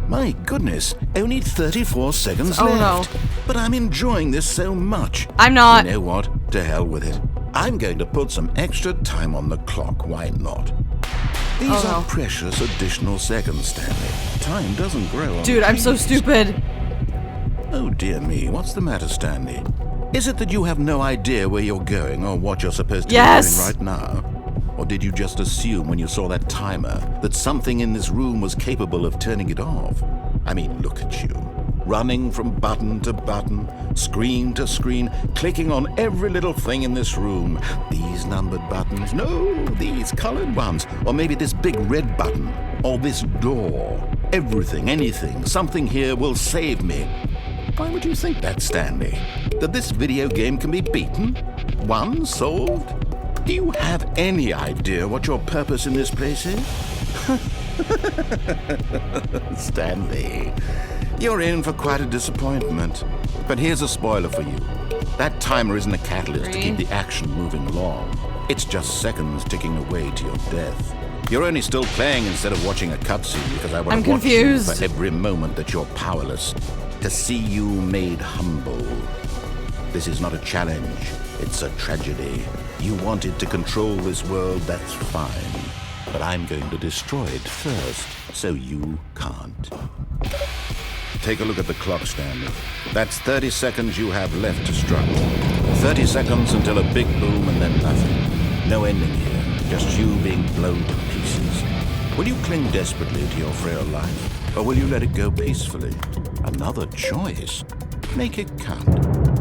My goodness, only 34 seconds Oh, left. no. But I'm enjoying this so much. I'm not. You know what? To hell with it. I'm going to put some extra time on the clock. Why not? These Oh, are no. precious additional seconds, Stanley. Time doesn't grow on Dude, I'm so trees. stupid. Oh dear me, what's the matter, Stanley? Is it that you have no idea where you're going or what you're supposed to Yes! be doing right now? Or did you just assume when you saw that timer that something in this room was capable of turning it off? I mean, look at you. Running from button to button, screen to screen, clicking on every little thing in this room. These numbered buttons, no, these colored ones. Or maybe this big red button, or this door. Everything, anything, something here will save me. Why would you think that, Stanley? That this video game can be beaten? Won? Solved? Do you have any idea what your purpose in this place is? Stanley, you're in for quite a disappointment. But here's a spoiler for you. That timer isn't a catalyst to keep the action moving along. It's just seconds ticking away to your death. You're only still playing instead of watching a cutscene because I want I'm to watch you confused. for every moment that you're powerless. To see you made humble. This is not a challenge. It's a tragedy. You wanted to control this world, that's fine. But I'm going to destroy it first, so you can't. Take a look at the clock, Stanley. That's 30 seconds you have left to struggle. 30 seconds until a big boom and then nothing. No ending here, just you being blown to pieces. Will you cling desperately to your frail life, or will you let it go peacefully? Another choice. Make it count.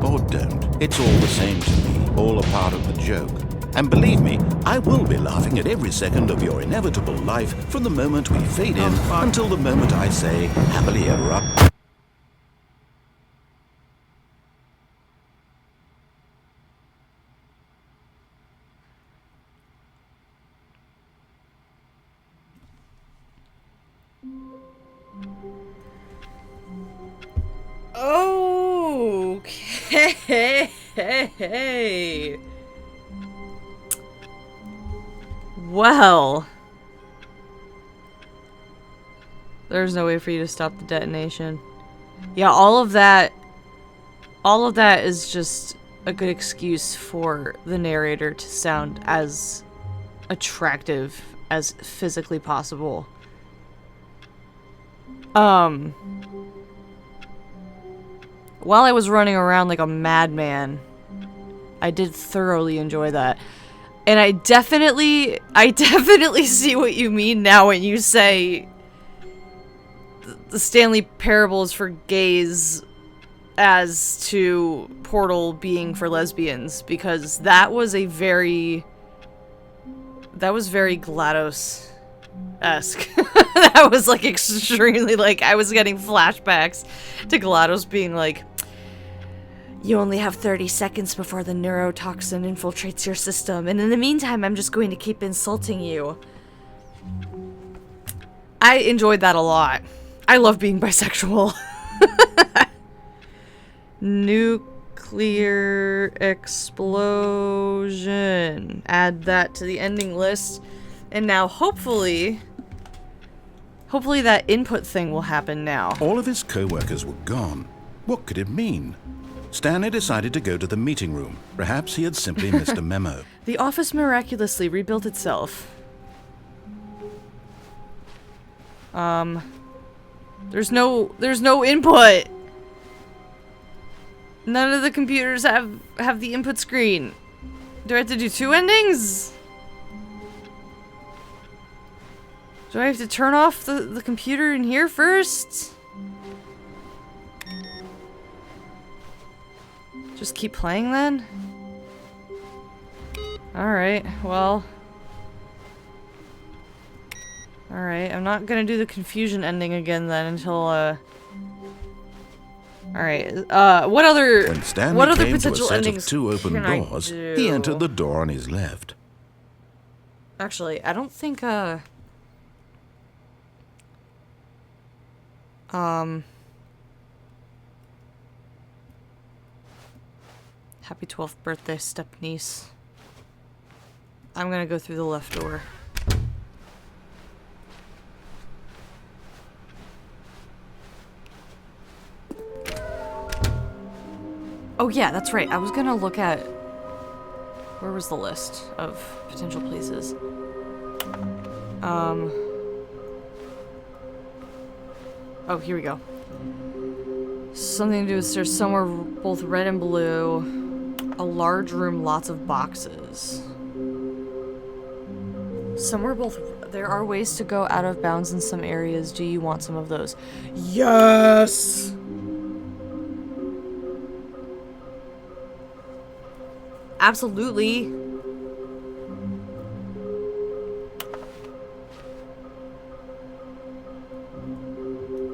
Or don't. It's all the same to me, all a part of the joke. And believe me, I will be laughing at every second of your inevitable life from the moment we fade in until the moment I say, happily ever after. Okay. Well, there's no way for you to stop the detonation. Yeah, all of that is just a good excuse for the narrator to sound as attractive as physically possible. While I was running around like a madman, I did thoroughly enjoy that. And I definitely see what you mean now when you say the Stanley Parable is for gays as to Portal being for lesbians, because that was very GLaDOS-esque. That was like extremely, like, I was getting flashbacks to GLaDOS being like, you only have 30 seconds before the neurotoxin infiltrates your system, and in the meantime, I'm just going to keep insulting you. I enjoyed that a lot. I love being bisexual. Nuclear explosion. Add that to the ending list. And now, hopefully that input thing will happen now. All of his co-workers were gone. What could it mean? Stanley decided to go to the meeting room. Perhaps he had simply missed a memo. The office miraculously rebuilt itself. There's no input. None of the computers have the input screen. Do I have to do 2 endings? Do I have to turn off the computer in here first? Just keep playing then? Alright, well. Alright, I'm not gonna do the confusion ending again then until, Alright, what other When Stanley came to a potential set endings of 2 open can I doors, do? he entered the door on his left. Actually, I don't think, Happy 12th birthday, step-niece. I'm gonna go through the left door. Oh yeah, that's right. I was gonna look at... Where was the list of potential places? Oh, here we go. Something to do with there's somewhere both red and blue. A large room, lots of boxes. Somewhere both... There are ways to go out of bounds in some areas. Do you want some of those? Yes! Absolutely.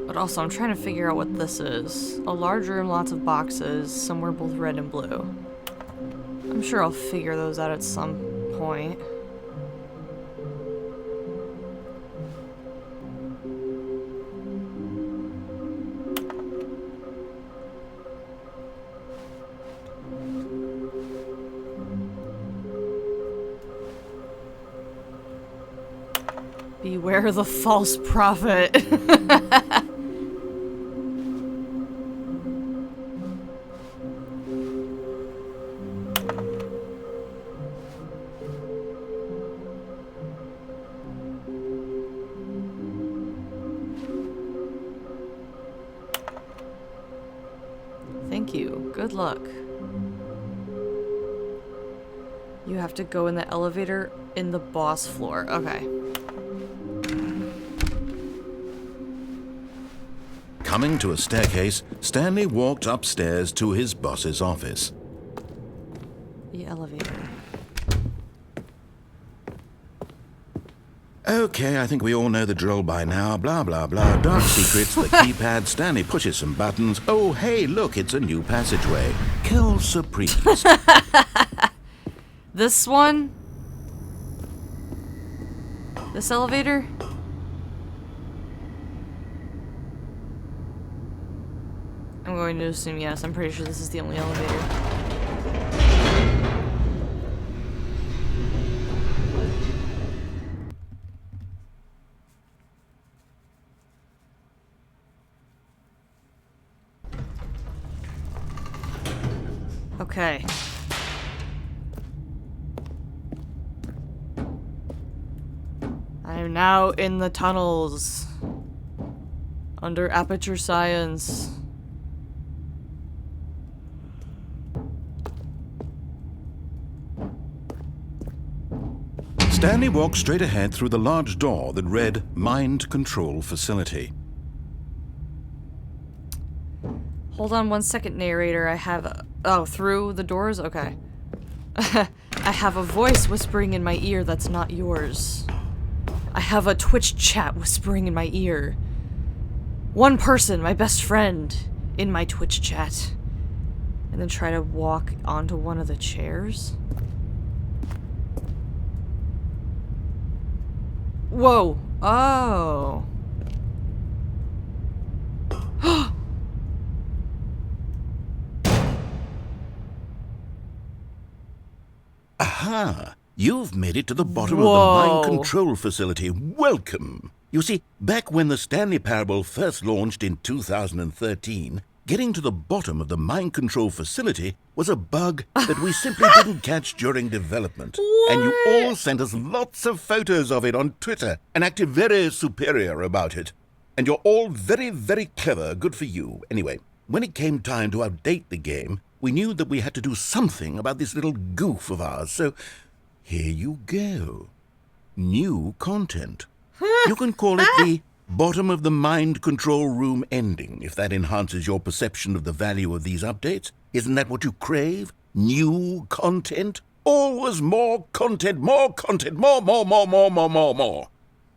But also, I'm trying to figure out what this is. A large room, lots of boxes, somewhere both red and blue. I'm sure I'll figure those out at some point. Beware the false prophet. Thank you. Good luck. You have to go in the elevator in the boss floor. Okay. Coming to a staircase, Stanley walked upstairs to his boss's office. The elevator. Okay, I think we all know the drill by now. Blah, blah, blah. Dark secrets, the keypad. Stanley pushes some buttons. Oh, hey, look, it's a new passageway. Kill Surprise. This one? This elevator? I'm going to assume yes. I'm pretty sure this is the only elevator. Okay. I am now in the tunnels. Under Aperture Science. Stanley walked straight ahead through the large door that read Mind Control Facility. Hold on one second, narrator. I have oh, through the doors? Okay. I have a voice whispering in my ear that's not yours. I have a Twitch chat whispering in my ear. One person, my best friend, in my Twitch chat. And then try to walk onto one of the chairs? Whoa. Oh. Aha! You've made it to the bottom Whoa. of the Mind Control Facility. Welcome! You see, back when the Stanley Parable first launched in 2013, getting to the bottom of the Mind Control Facility was a bug that we simply didn't catch during development. What? And you all sent us lots of photos of it on Twitter and acted very superior about it. And you're all very, very clever. Good for you. Anyway, when it came time to update the game, we knew that we had to do something about this little goof of ours, so here you go. New content. You can call it the bottom of the mind control room ending, if that enhances your perception of the value of these updates. Isn't that what you crave? New content? Always more content, more content, more.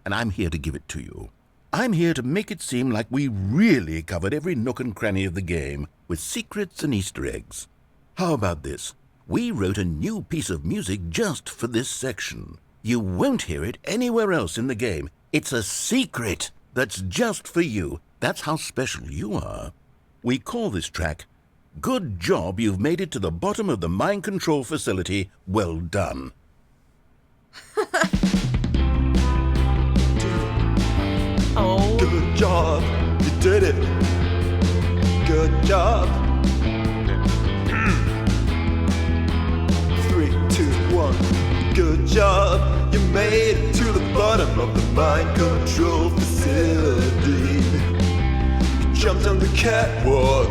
And I'm here to give it to you. I'm here to make it seem like we really covered every nook and cranny of the game with secrets and Easter eggs. How about this? We wrote a new piece of music just for this section. You won't hear it anywhere else in the game. It's a secret that's just for you. That's how special you are. We call this track, Good Job You've Made It to the Bottom of the Mind Control Facility. Well done. Oh. Good job. You did it. Good job. Good job, you made it to the bottom of the mind control facility. You jumped on the catwalk.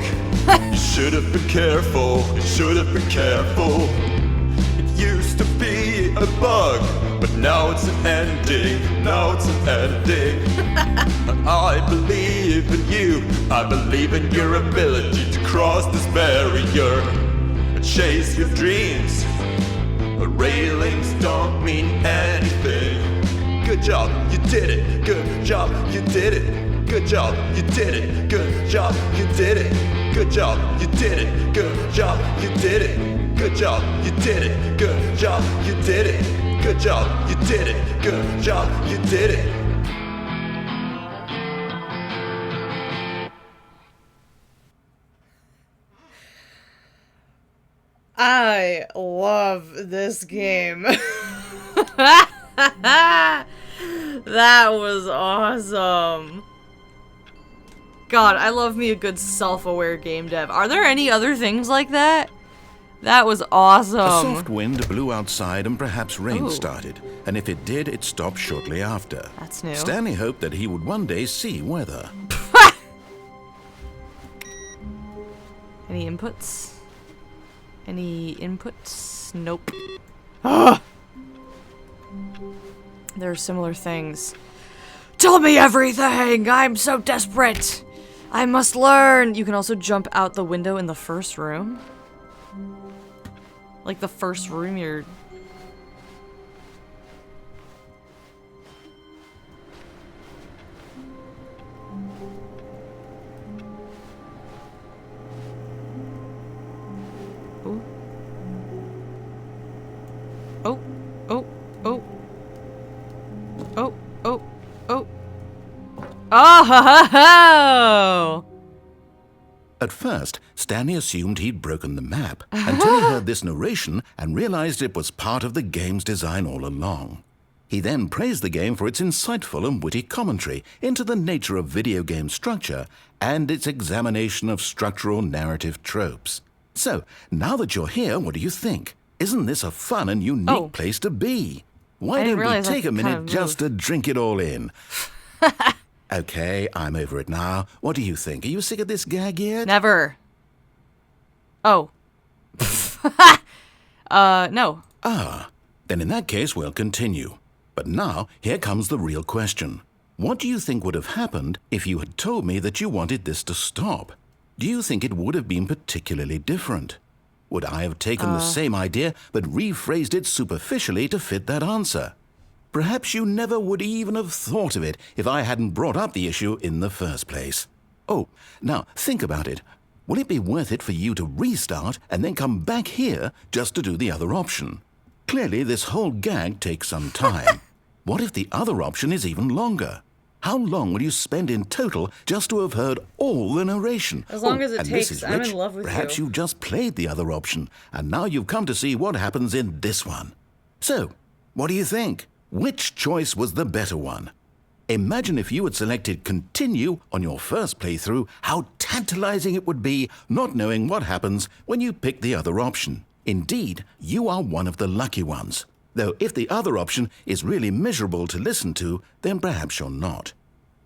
You should have been careful, you should have been careful. It used to be a bug, but now it's an ending, now it's an ending. I believe in you, I believe in your ability to cross this barrier and chase your dreams. The railings don't mean anything. Good job, you did it. Good job, you did it. Good job, you did it. Good job, you did it. Good job, you did it. Good job, you did it. Good job, you did it. Good job, you did it. Good job, you did it. Good job, you did it. I love this game. That was awesome. God, I love me a good self-aware game dev. Are there any other things like that? That was awesome. A soft wind blew outside and perhaps rain Ooh. started. And if it did, it stopped shortly after. That's new. Stanley hoped that he would one day see weather. Any inputs? Any inputs? Nope. There are similar things. Tell me everything! I'm so desperate! I must learn! You can also jump out the window in the first room. Like the first room you're... Ooh. Oh, oh, oh. Oh, oh, oh. Oh, ho, ho, ho! At first, Stanley assumed he'd broken the map until he heard this narration and realized it was part of the game's design all along. He then praised the game for its insightful and witty commentary into the nature of video game structure and its examination of structural narrative tropes. So, now that you're here, what do you think? Isn't this a fun and unique place to be? Why don't we take a minute just to drink it all in? Okay, I'm over it now. What do you think? Are you sick of this gag yet? Never. Oh. No. Ah, then in that case we'll continue. But now, here comes the real question. What do you think would have happened if you had told me that you wanted this to stop? Do you think it would have been particularly different? Would I have taken the same idea but rephrased it superficially to fit that answer? Perhaps you never would even have thought of it if I hadn't brought up the issue in the first place. Oh, now think about it. Will it be worth it for you to restart and then come back here just to do the other option? Clearly, this whole gag takes some time. What if the other option is even longer? How long will you spend in total just to have heard all the narration? As long as it and takes, this is I'm rich. in love with Perhaps you. you've just played the other option, and now you've come to see what happens in this one. So, what do you think? Which choice was the better one? Imagine if you had selected continue on your first playthrough, how tantalizing it would be not knowing what happens when you pick the other option. Indeed, you are one of the lucky ones. Though if the other option is really miserable to listen to, then perhaps you're not.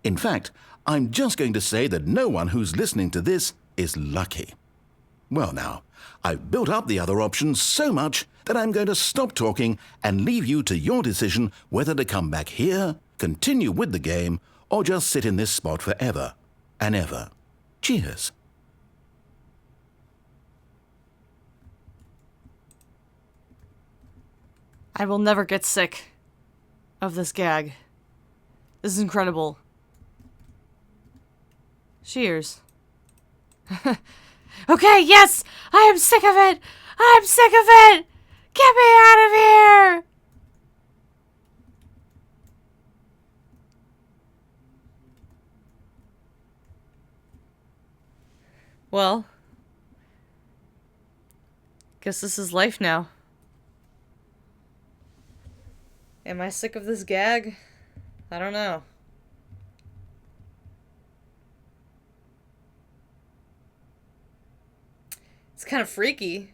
In fact, I'm just going to say that no one who's listening to this is lucky. Well now, I've built up the other option so much that I'm going to stop talking and leave you to your decision whether to come back here, continue with the game, or just sit in this spot forever and ever. Cheers. I will never get sick of this gag. This is incredible. Cheers. Okay, yes! I am sick of it! I'm sick of it! Get me out of here! Well, guess this is life now. Am I sick of this gag? I don't know. It's kind of freaky.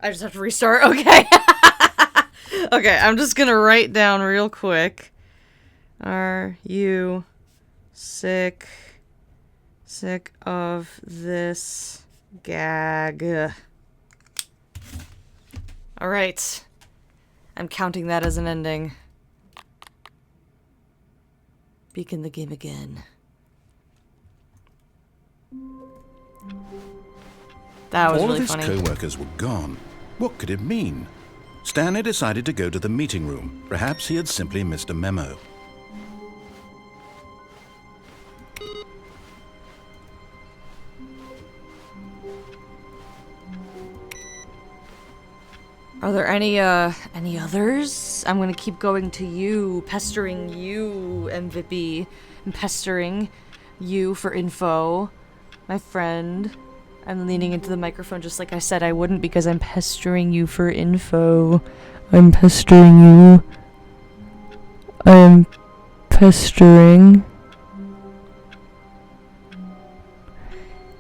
I just have to restart. Okay. Okay, I'm just gonna write down real quick. Are you sick of this gag? All right. I'm counting that as an ending. Begin the game again. That was All really of his funny. co-workers were gone. What could it mean? Stanley decided to go to the meeting room. Perhaps he had simply missed a memo. Are there any others? I'm gonna keep going to you, pestering you, MVP, and pestering you for info, my friend. I'm leaning into the microphone just like I said I wouldn't because I'm pestering you for info. I'm pestering you. I am pestering.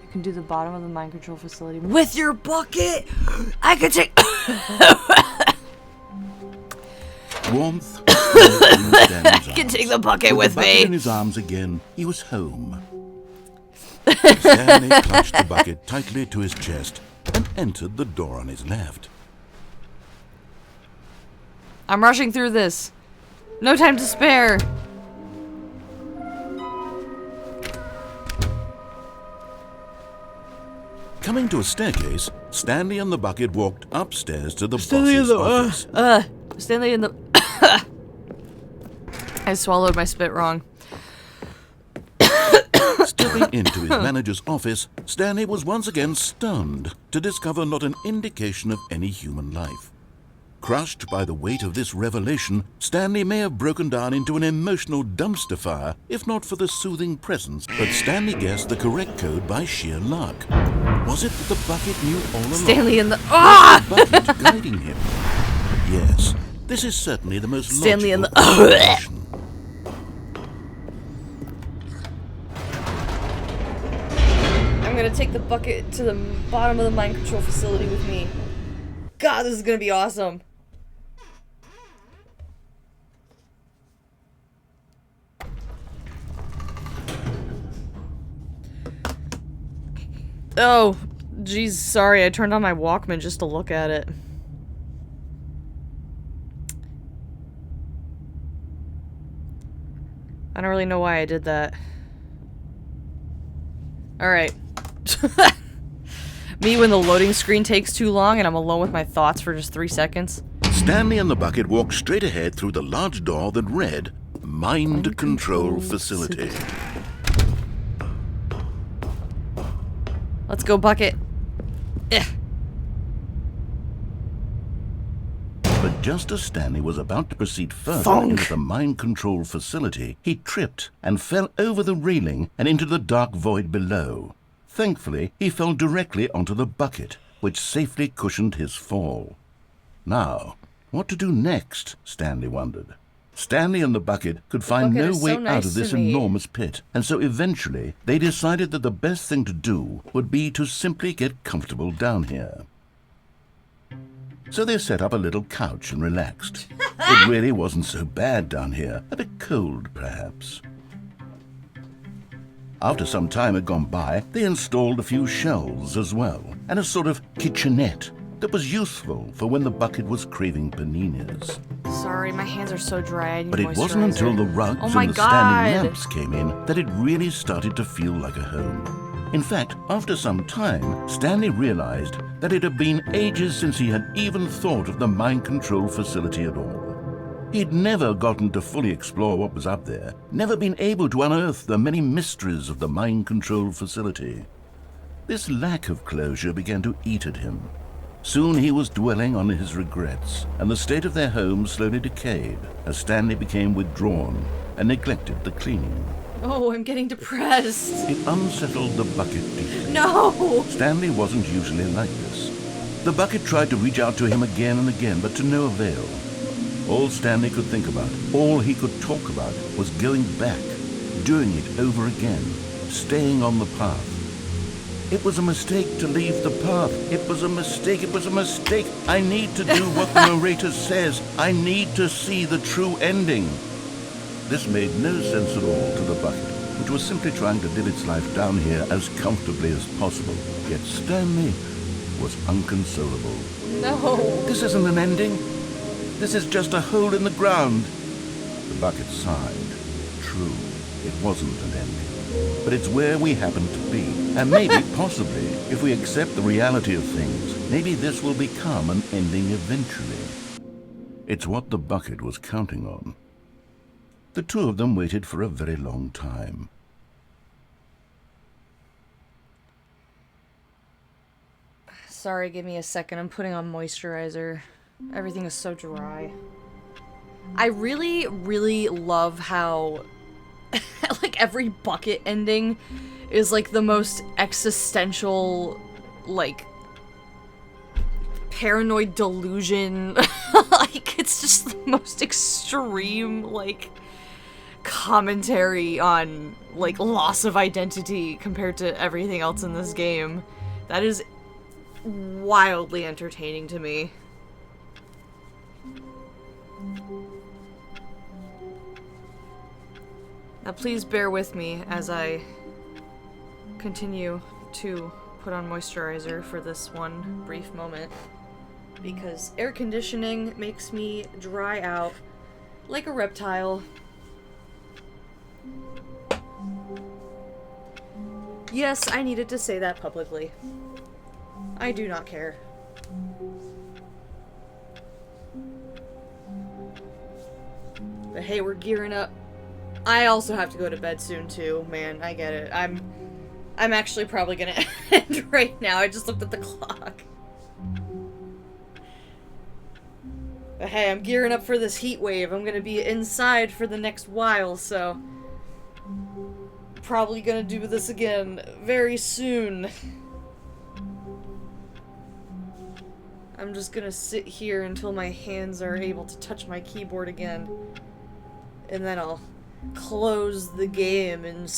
You can do the bottom of the mind control facility with your bucket. I can take. Warmth. I can take the bucket with me. In his arms again, he was home. Stanley clutched the bucket tightly to his chest and entered the door on his left. I'm rushing through this. No time to spare. Coming to a staircase, Stanley and the bucket walked upstairs to the boss's office. Stanley in the... I swallowed my spit wrong. Stepping into his manager's office, Stanley was once again stunned to discover not an indication of any human life. Crushed by the weight of this revelation, Stanley may have broken down into an emotional dumpster fire, if not for the soothing presence, but Stanley guessed the correct code by sheer luck. Was it that the bucket knew all along? Stanley in the... Was the bucket guiding him? Yes, this is certainly the most Stanley in logical the... explanation. I'm gonna take the bucket to the bottom of the mind control facility with me. God, this is gonna be awesome. Oh, geez, sorry, I turned on my Walkman just to look at it. I don't really know why I did that. Alright. Me when the loading screen takes too long and I'm alone with my thoughts for just 3 seconds. Stanley and the bucket walked straight ahead through the large door that read, Mind Control Facility. Let's go, bucket. Ugh. But just as Stanley was about to proceed further into the mind control facility, he tripped and fell over the railing and into the dark void below. Thankfully, he fell directly onto the bucket, which safely cushioned his fall. Now, what to do next, Stanley wondered. Stanley and the bucket could find no way out of this enormous pit, and so eventually they decided that the best thing to do would be to simply get comfortable down here. So they set up a little couch and relaxed. It really wasn't so bad down here, a bit cold perhaps. After some time had gone by, they installed a few shelves as well, and a sort of kitchenette that was useful for when the bucket was craving paninis. Sorry, my hands are so dry. I need But it wasn't until the rugs and the standing lamps came in that it really started to feel like a home. In fact, after some time, Stanley realized that it had been ages since he had even thought of the mind control facility at all. He'd never gotten to fully explore what was up there, never been able to unearth the many mysteries of the mind control facility. This lack of closure began to eat at him. Soon he was dwelling on his regrets, and the state of their home slowly decayed as Stanley became withdrawn and neglected the cleaning. Oh, I'm getting depressed. It unsettled the bucket deeply. No! Stanley wasn't usually like this. The bucket tried to reach out to him again and again, but to no avail. All Stanley could think about, all he could talk about, was going back, doing it over again, staying on the path. It was a mistake to leave the path. It was a mistake. It was a mistake. I need to do what the narrator says. I need to see the true ending. This made no sense at all to the bucket, which was simply trying to live its life down here as comfortably as possible. Yet Stanley was unconsolable. No. This isn't an ending. This is just a hole in the ground. The bucket sighed. True, it wasn't an ending. But it's where we happen to be. And maybe, possibly, if we accept the reality of things, maybe this will become an ending eventually. It's what the bucket was counting on. The two of them waited for a very long time. Sorry, give me a second. I'm putting on moisturizer. Everything is so dry. I really, really love how like every bucket ending is like the most existential, like paranoid delusion. Like it's just the most extreme like commentary on like loss of identity compared to everything else in this game. That is wildly entertaining to me. Now please bear with me as I continue to put on moisturizer for this one brief moment, because air conditioning makes me dry out like a reptile. Yes, I needed to say that publicly. I do not care. But hey, we're gearing up. I also have to go to bed soon too, man. I get it. I'm actually probably gonna end right now. I just looked at the clock. But hey, I'm gearing up for this heat wave. I'm gonna be inside for the next while, so probably gonna do this again very soon. I'm just gonna sit here until my hands are able to touch my keyboard again. And then I'll close the game and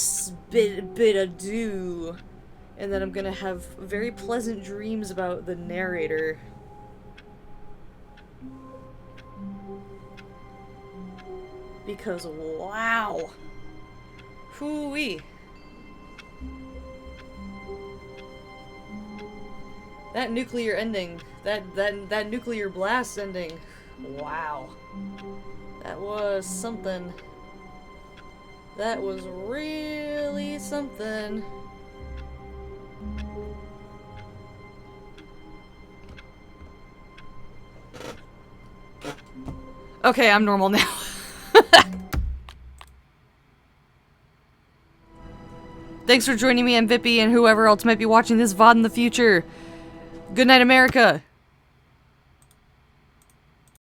bid adieu. And then I'm gonna have very pleasant dreams about the narrator. Because wow. Hoo-wee. That nuclear ending, that nuclear blast ending, wow. That was something. That was really something. Okay, I'm normal now. Thanks for joining me, I'm Vippy, and whoever else might be watching this VOD in the future. Good night, America!